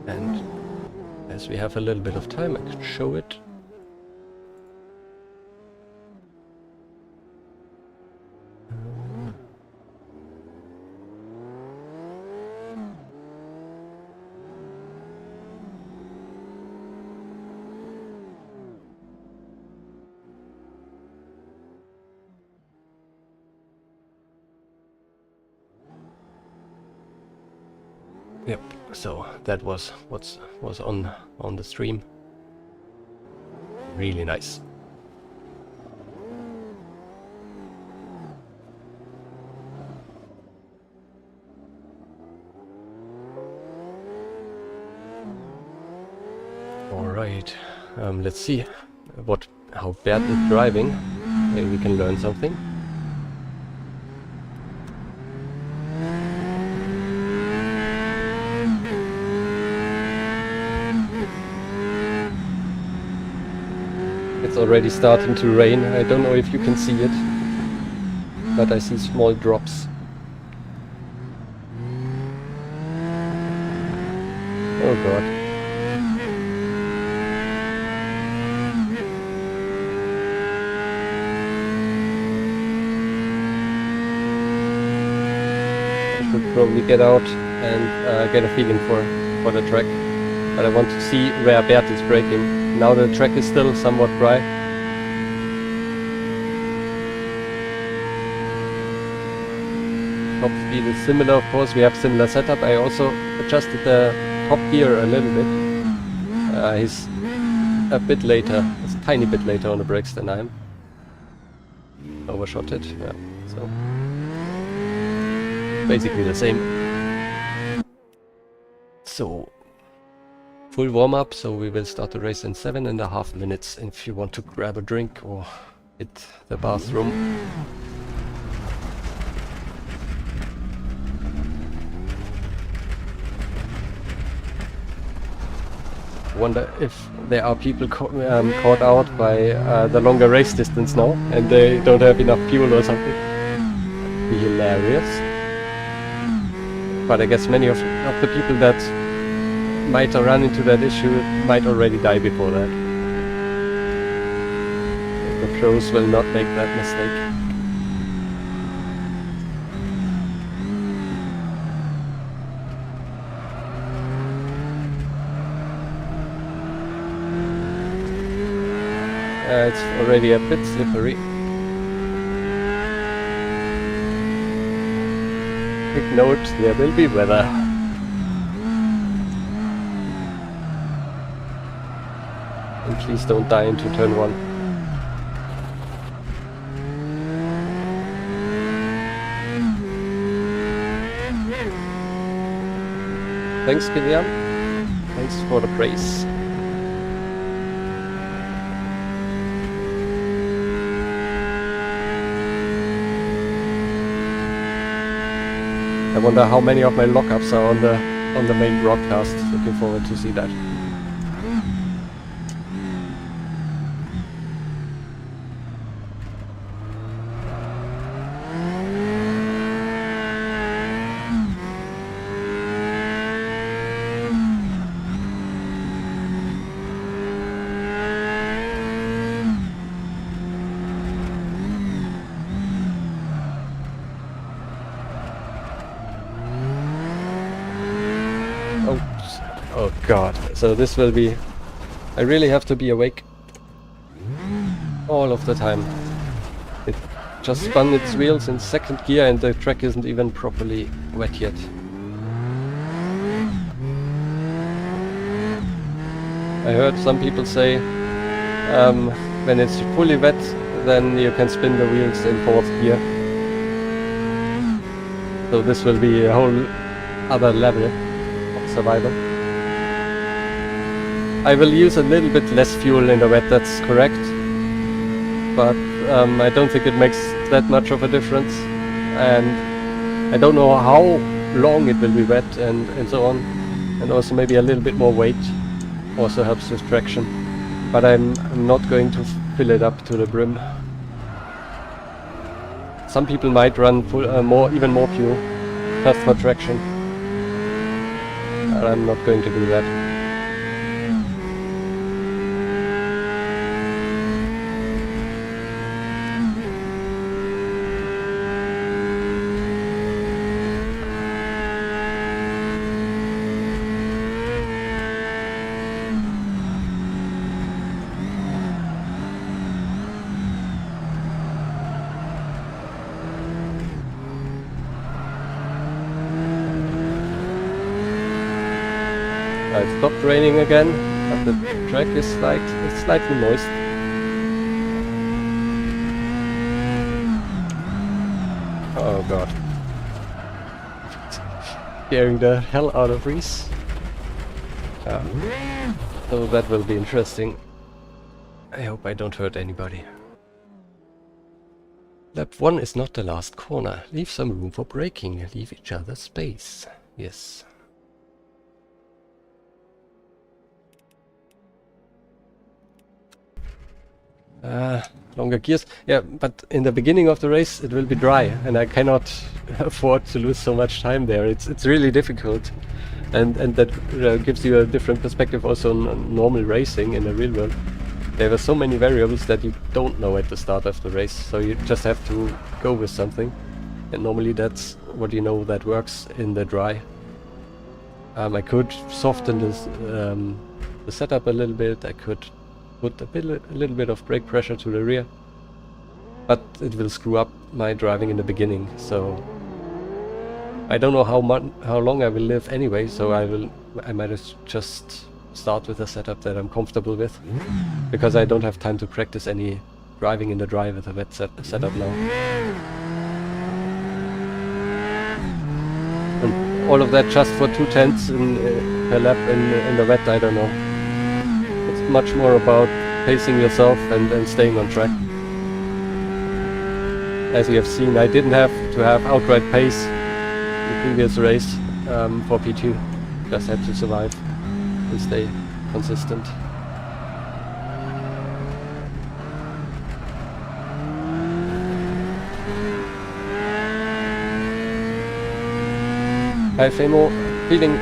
A: And as we have a little bit of time, I can show it. Yep, so that was what was on the stream. Really nice. All right, let's see how Bert is driving. Maybe we can learn something. It's already starting to rain. I don't know if you can see it, but I see small drops. Oh god. I should probably get out and get a feeling for the track. But I want to see where Bert is braking. Now the track is still somewhat dry. Top speed is similar, of course, we have similar setup. I also adjusted the top gear a little bit. He's a bit later, it's a tiny bit later on the brakes than I am. Overshot it, yeah, so basically the same. So full warm-up, so we will start the race in 7.5 minutes if you want to grab a drink or hit the bathroom. Wonder if there are people caught out by the longer race distance now and they don't have enough fuel or something. That'd be hilarious. But I guess many of the people that might run into that issue might already die before that. The pros will not make that mistake. It's already a bit slippery. quick note, there will be weather. And please don't die into turn 1. Thanks, Kilian. Thanks for the praise. I wonder how many of my lockups are on the main broadcast. Looking forward to see that. Oh god, so this will be... I really have to be awake all of the time. It just spun its wheels in 2nd gear and the track isn't even properly wet yet. I heard some people say when it's fully wet then you can spin the wheels in 4th gear. So this will be a whole other level of survival. I will use a little bit less fuel in the wet, that's correct, but I don't think it makes that much of a difference, and I don't know how long it will be wet and so on, and also maybe a little bit more weight also helps with traction, but I'm not going to fill it up to the brim. Some people might run full, even more fuel just for traction, but I'm not going to do that. It stopped raining again, but the track is slightly moist. Oh god. Scaring the hell out of Reese. So that will be interesting. I hope I don't hurt anybody. Lap 1 is not the last corner. Leave some room for braking. Leave each other space. Yes. Longer gears. Yeah, but in the beginning of the race it will be dry and I cannot afford to lose so much time there. It's really difficult, and that gives you a different perspective also on normal racing in the real world. There are so many variables that you don't know at the start of the race, so you just have to go with something, and normally that's what you know that works in the dry. I could soften this, the setup a little bit. I could put a little bit of brake pressure to the rear, but it will screw up my driving in the beginning. So I don't know how long I will live anyway. So I might just start with a setup that I'm comfortable with, because I don't have time to practice any driving in the dry with a wet setup now. And all of that just for 2/10 per lap in the wet, I don't know. It's much more about pacing yourself and staying on track. As you have seen, I didn't have to have outright pace in the previous race for P2. Just had to survive and stay consistent. Hi Femo, feeling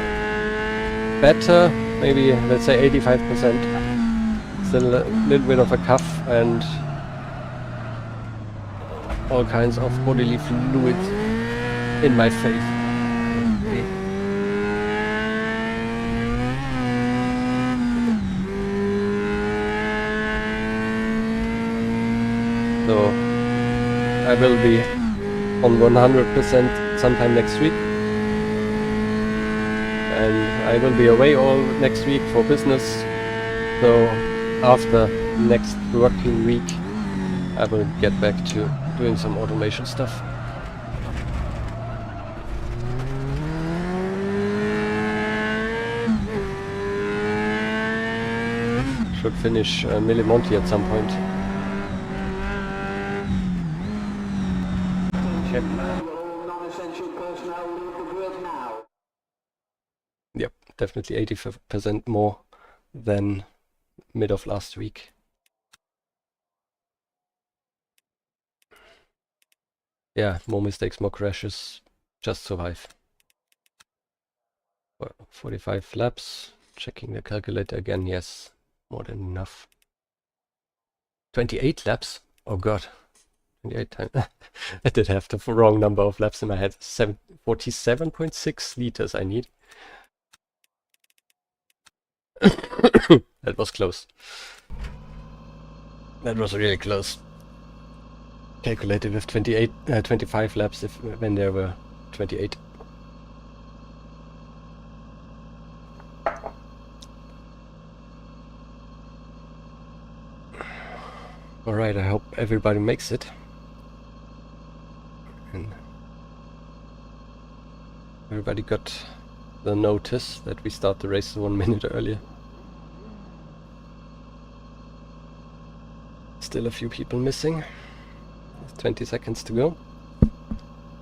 A: better, maybe let's say 85%. Still a little bit of a cough and all kinds of bodily fluid in my face. Okay. So I will be on 100% sometime next week. And I will be away all next week for business, so after next working week I will get back to doing some automation stuff. Should finish Millimonti at some point. Yep, definitely 80% more than mid of last week. Yeah, more mistakes, more crashes, just survive. 45 laps, checking the calculator again, yes, more than enough. 28 laps? Oh god, 28 times. I did have the wrong number of laps in my head. 47.6 liters I need. That was close. That was really close. Calculated with 25 laps when there were 28. Alright, I hope everybody makes it. And everybody got the notice that we start the race 1 minute earlier. Still a few people missing. There's 20 seconds to go.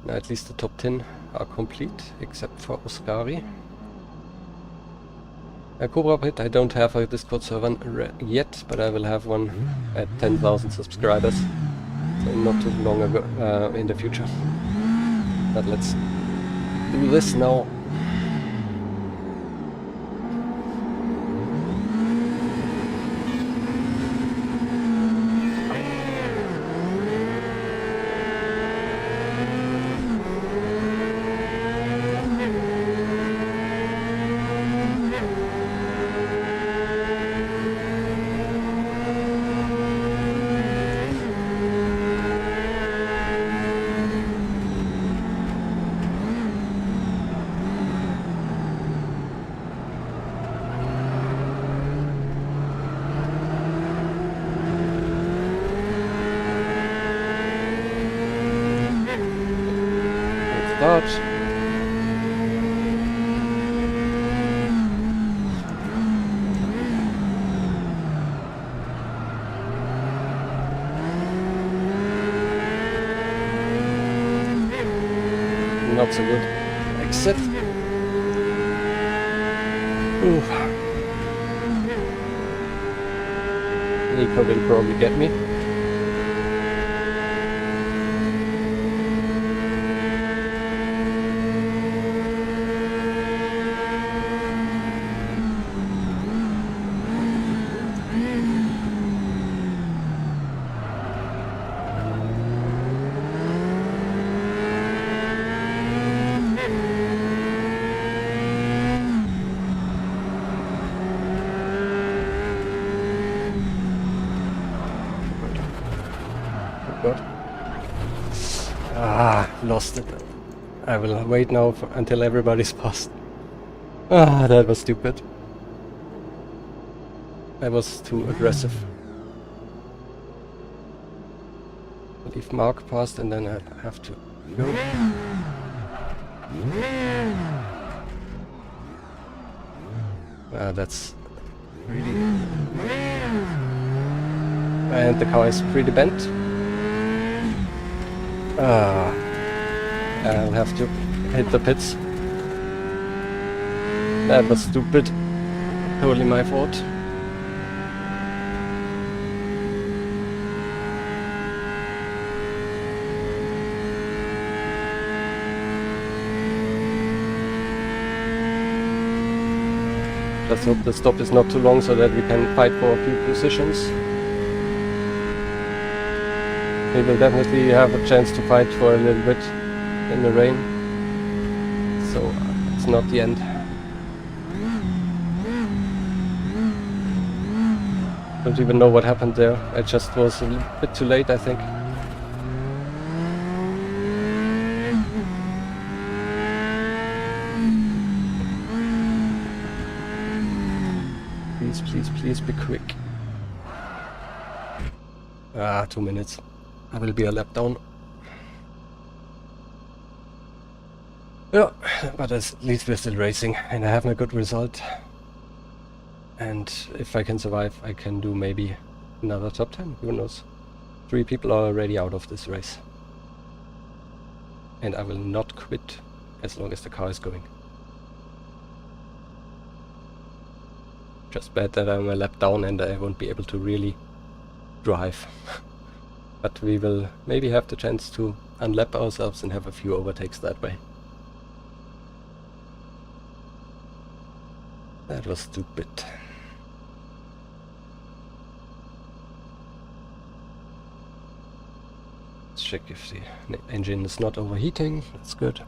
A: Now at least the top 10 are complete, except for Oskari. Cobra Pit, I don't have a Discord server yet, but I will have one at 10,000 subscribers. So not too long ago in the future. But let's do this now. Not so good. Exit. Ooh. Nico will probably get me. Lost it. I will wait now until everybody's passed. Ah, that was stupid. I was too aggressive. Leave Mark passed and then I have to go. That's really... And the car is pretty bent. I'll have to hit the pits. That was stupid. Totally my fault. Just hope the stop is not too long so that we can fight for a few positions. We will definitely have a chance to fight for a little bit in the rain, so it's not the end. Don't even know what happened there. I just was a little bit too late, I think. Please, please, please be quick. 2 minutes. I will be a lap down. Yeah, but at least we're still racing and I have a good result. And if I can survive, I can do maybe another top 10, who knows. 3 people are already out of this race. And I will not quit as long as the car is going. Just bad that I'm a lap down and I won't be able to really drive. But we will maybe have the chance to unlap ourselves and have a few overtakes that way. That was stupid. Let's check if the engine is not overheating. That's good.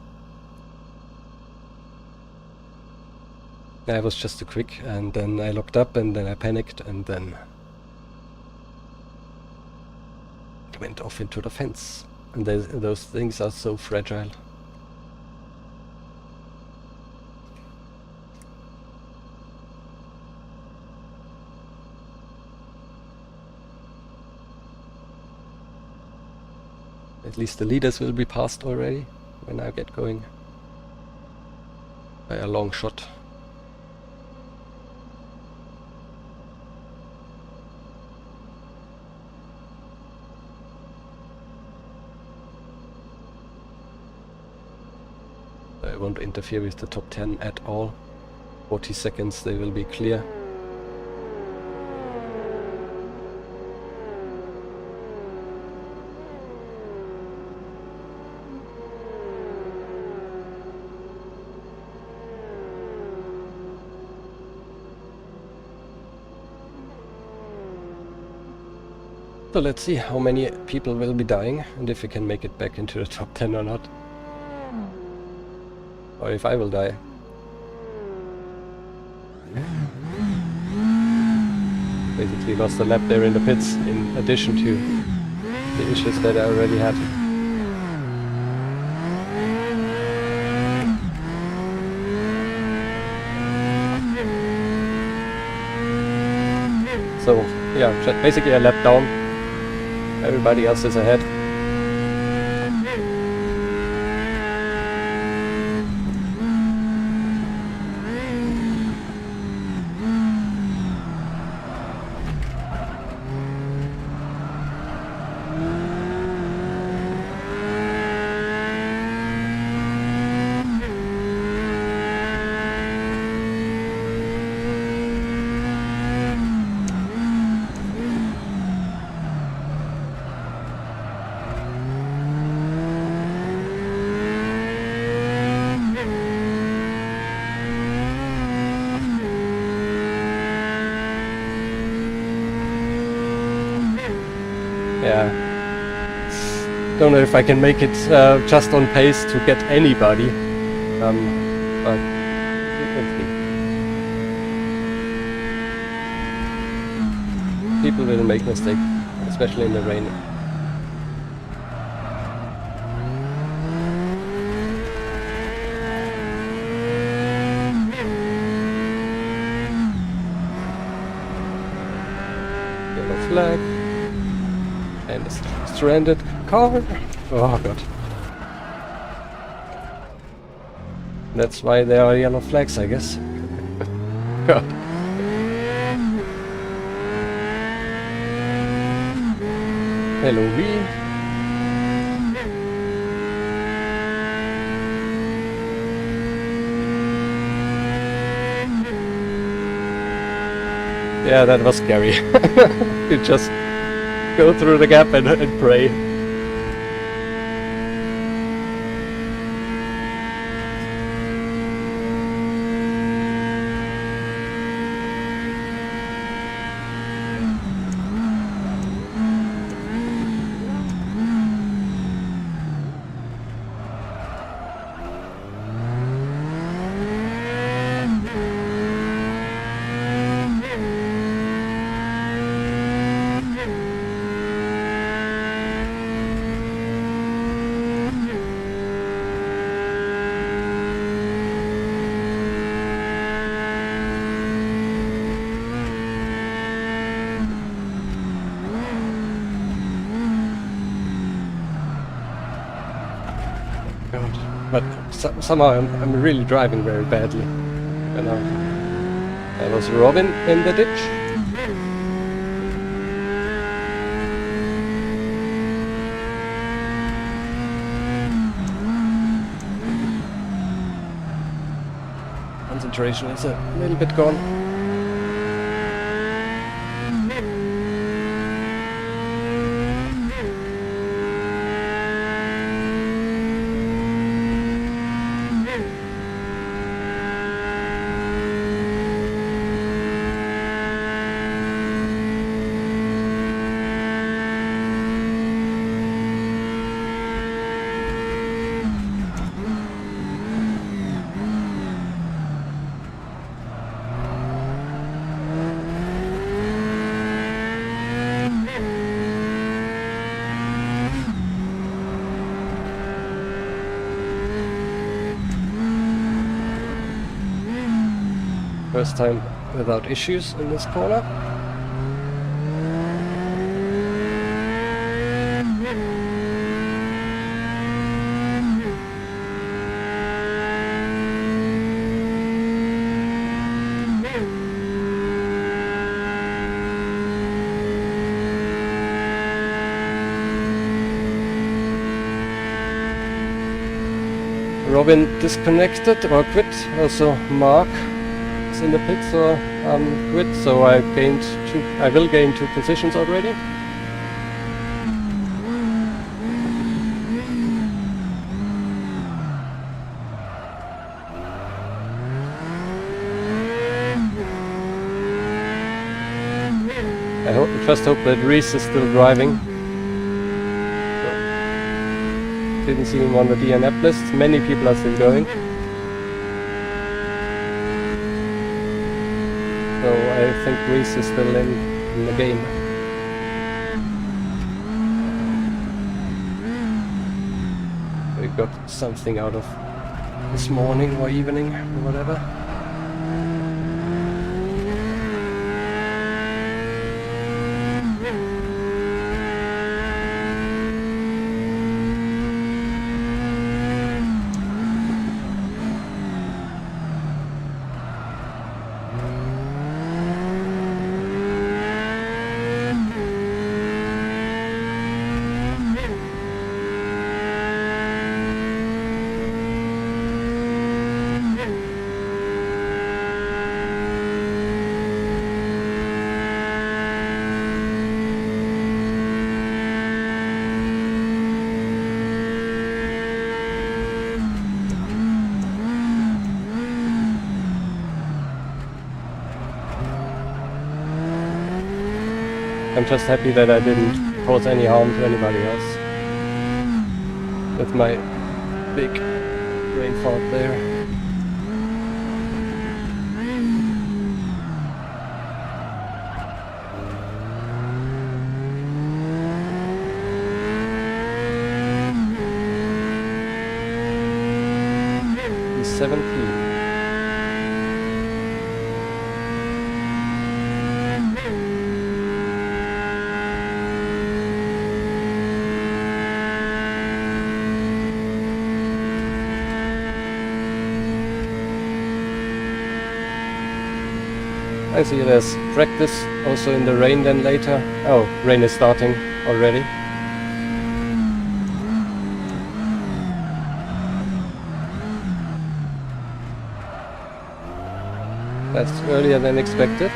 A: I was just too quick and then I looked up and then I panicked and then it went off into the fence. And those things are so fragile. At least the leaders will be passed already when I get going by a long shot. I won't interfere with the top 10 at all. 40 seconds, they will be clear. So let's see how many people will be dying and if we can make it back into the top 10 or not. Or if I will die. Basically lost a lap there in the pits in addition to the issues that I already had. So yeah, basically a lap down. Everybody else is ahead. Yeah, don't know if I can make it just on pace to get anybody, but you can see. People will make mistakes, especially in the rain. Yellow flag. And a stranded car. Oh god. That's why there are yellow flags, I guess. God. Hello, V. Yeah, that was scary. You just go through the gap and pray. But somehow I'm really driving very badly. And there was Robin in the ditch. Concentration is a little bit gone. First time without issues in this corner. Robin disconnected or quit, also Mark in the pits or quit, so I will gain 2 positions already. I just hope that Reese is still driving. Didn't see him on the DNF list. Many people are still going. So I think Reese is still in the game. We got something out of this morning or evening or whatever. I'm just happy that I didn't cause any harm to anybody else with my big brain fart there. He's 17. I see there's practice also in the rain then later. Oh, rain is starting already. That's earlier than expected.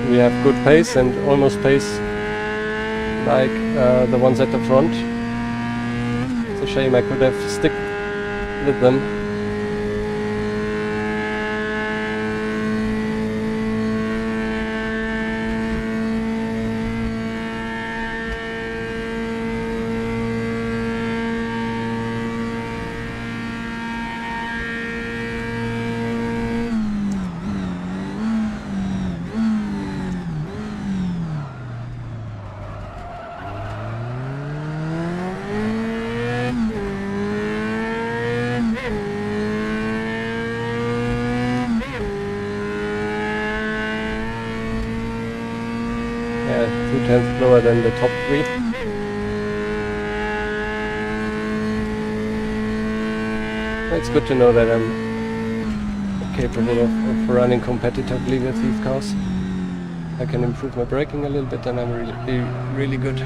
A: we have good pace and almost pace like the ones at the front. It's a shame I could have stick with them. Yeah, 2/10 lower than the top 3. It's good to know that I'm capable of running competitively with these cars. I can improve my braking a little bit and I'm really good.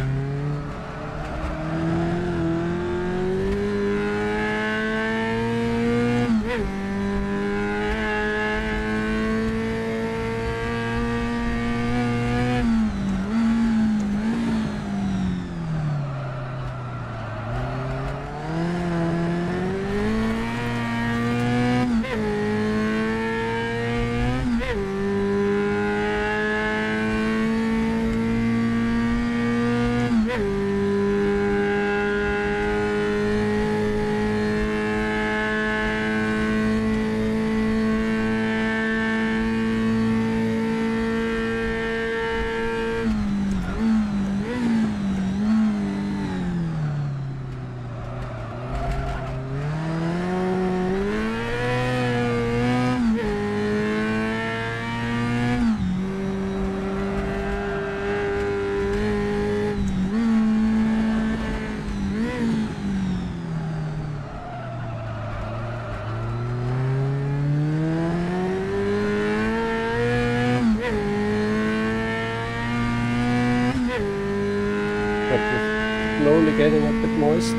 A: Slowly getting a bit moist.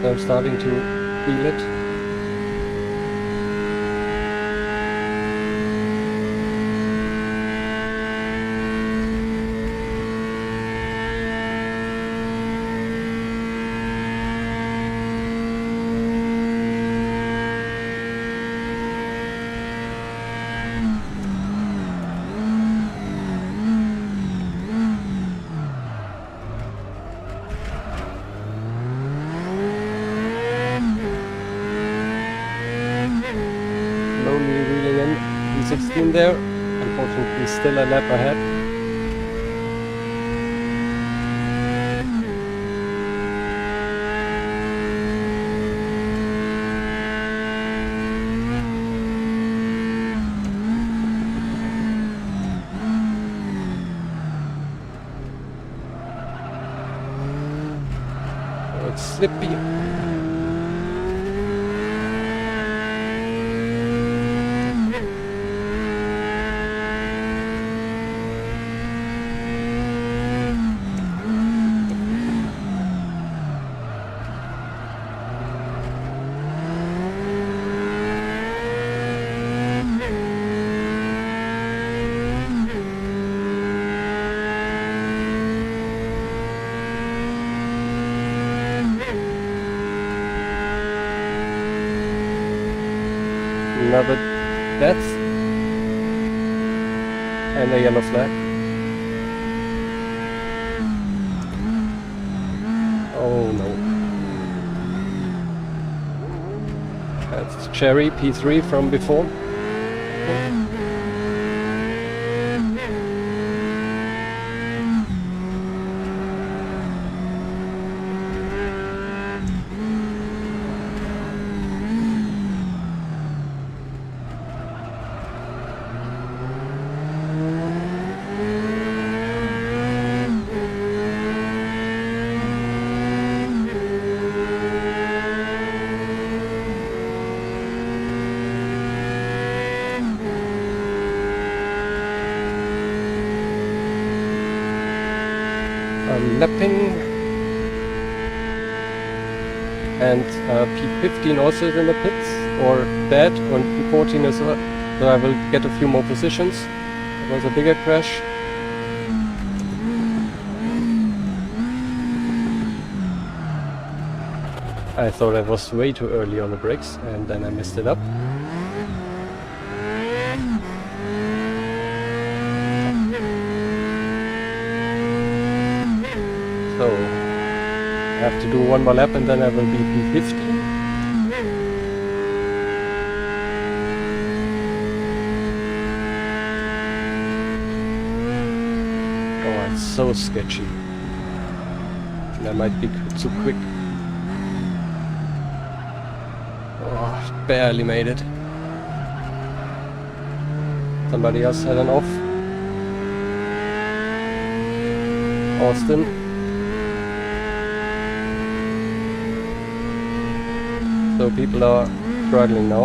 A: I'm starting to feel it. Wheeling in E16 there, unfortunately still a lap ahead. Oh, it's slippy. Another death and a yellow flag. Oh no. That's Cherry P3 from before. Lapping, and P15 also is in the pits, or dead, and P14 as well, so I will get a few more positions. was a bigger crash. I thought I was way too early on the brakes, and then I messed it up. So I have to do one more lap and then I will be P15. Oh, it's so sketchy. That might be too quick. Oh, barely made it. Somebody else had an off. Austin. So people are struggling now.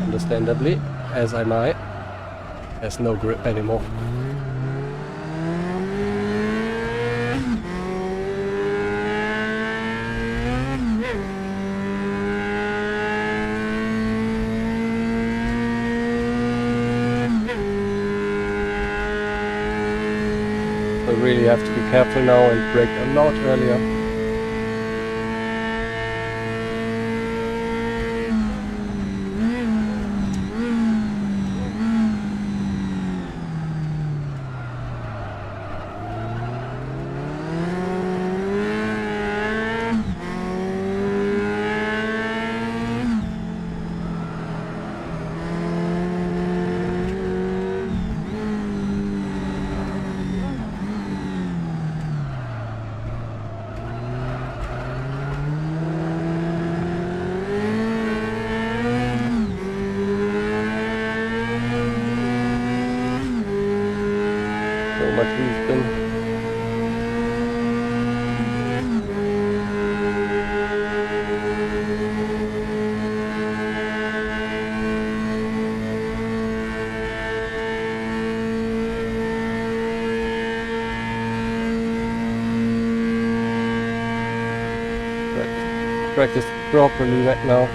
A: Understandably, as am I. There's no grip anymore. So really have to be careful now and brake a lot earlier. Practice properly right now.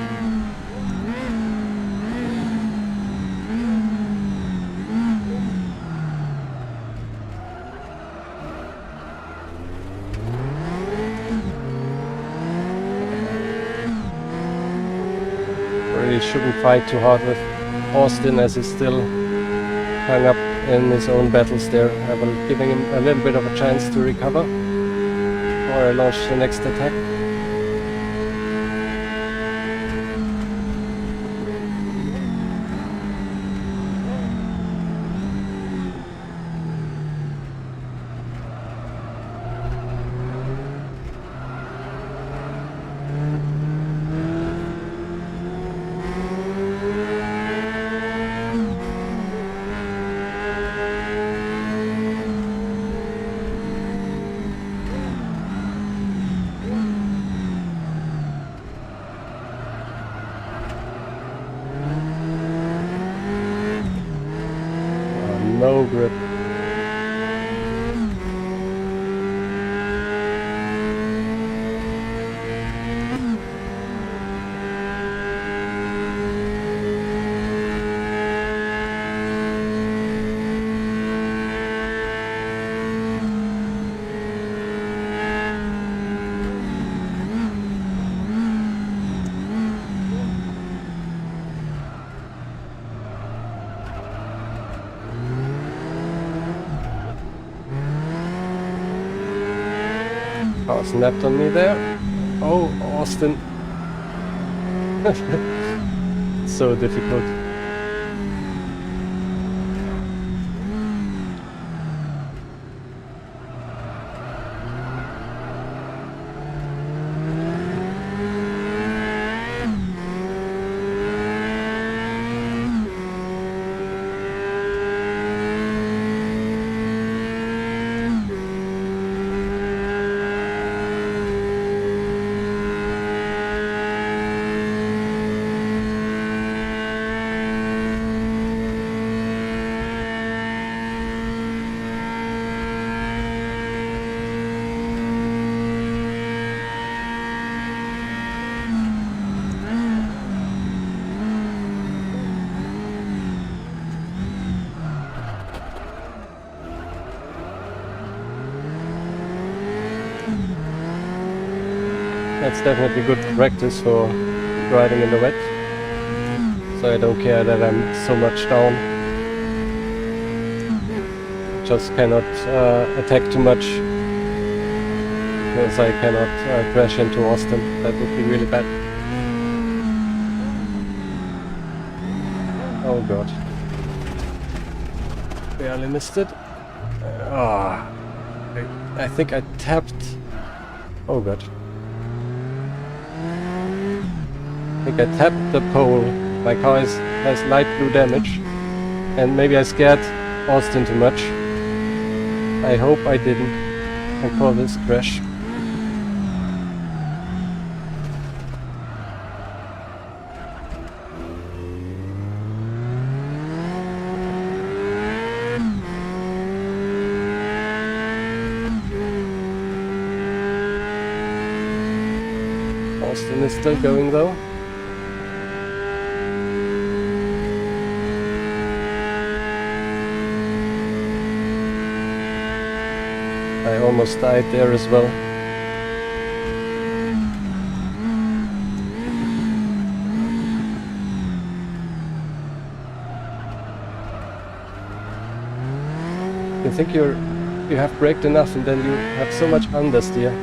A: Really shouldn't fight too hard with Austin as he's still hung up in his own battles there. I will giving him a little bit of a chance to recover before I launch the next attack. No grip. Car snapped on me there. Oh, Austin. So difficult. That's definitely good practice for riding in the wet. So I don't care that I'm so much down. Just cannot attack too much, because I cannot crash into Austin. That would be really bad. Oh god. Barely missed it. I think I tapped. Oh god. I think I tapped the pole. My car has light blue damage. And maybe I scared Austin too much. I hope I didn't. And call this crash. Austin is still going though. I almost died there as well. You think you have braked enough and then you have so much understeer.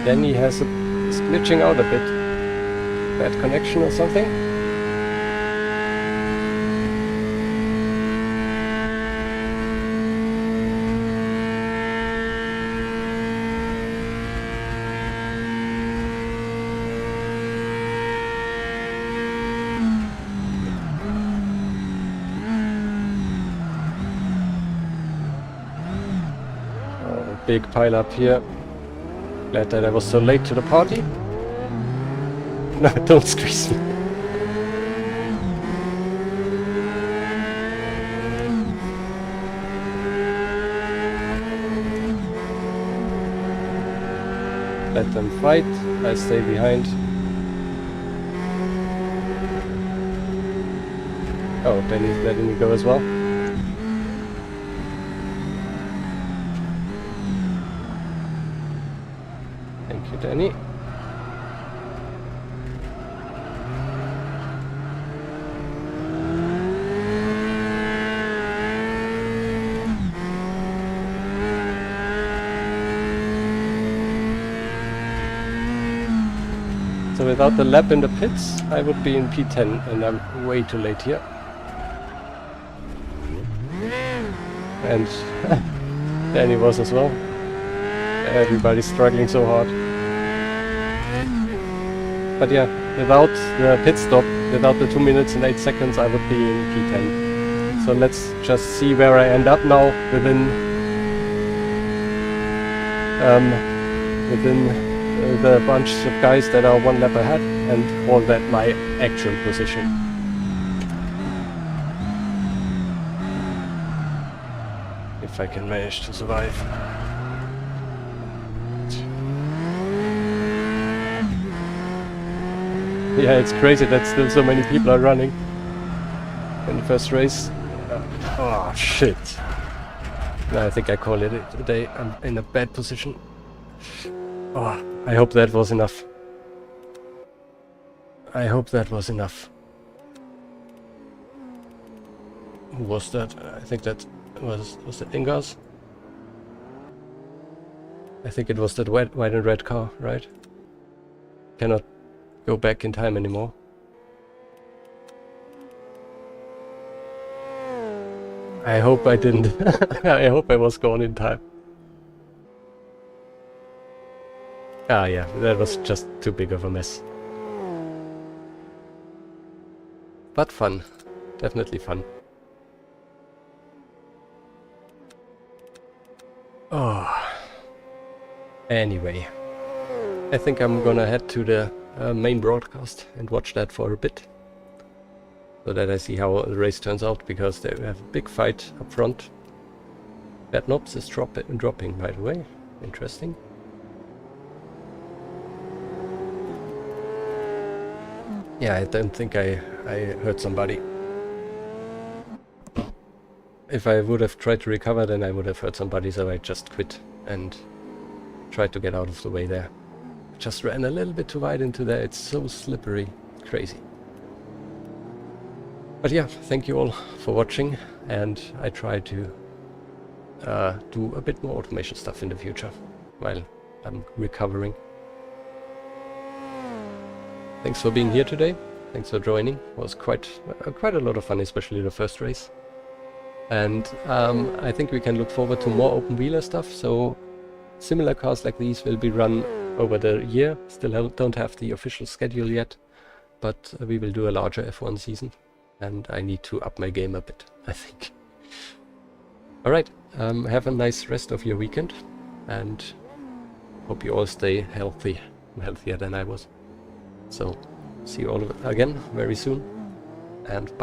A: Then he is glitching out a bit. Bad connection or something? Oh, big pile up here. Glad that I was so late to the party. No, don't squeeze me. Let them fight. I stay behind. Oh, then he's letting me go as well. Danny. So without the lap in the pits, I would be in P10, and I'm way too late here. And Danny was as well. Everybody's struggling so hard. But yeah, without the pit stop, without the 2 minutes and 8 seconds, I would be in P10. So let's just see where I end up now within the bunch of guys that are one lap ahead, and call that my actual position. If I can manage to survive. Yeah, it's crazy that still so many people are running in the first race. Oh shit. No, I think I call it a day. I'm in a bad position. Oh, I hope that was enough. I hope that was enough. Who was that? I think that was it Ingas? I think it was that white and red car, right? Cannot go back in time anymore. I hope I didn't. I hope I was gone in time. Ah yeah, that was just too big of a mess. But fun. Definitely fun. Oh. Anyway. I think I'm gonna head to the main broadcast and watch that for a bit, so that I see how the race turns out, because they have a big fight up front. Bad Knobs is dropping, by the way. Interesting. Yeah, I don't think I hurt somebody. If I would have tried to recover, then I would have hurt somebody, so I just quit and tried to get out of the way there. Just ran a little bit too wide into there. It's so slippery. Crazy. But yeah, thank you all for watching, and I try to do a bit more automation stuff in the future while I'm recovering. Thanks for being here today. Thanks for joining. It was quite a lot of fun, especially the first race. And I think we can look forward to more open wheeler stuff. So similar cars like these will be run over the year. Still don't have the official schedule yet, but we will do a larger F1 season. And I need to up my game a bit, I think. Alright, have a nice rest of your weekend, and hope you all stay healthy. I'm healthier than I was. So, see you all again very soon, and bye.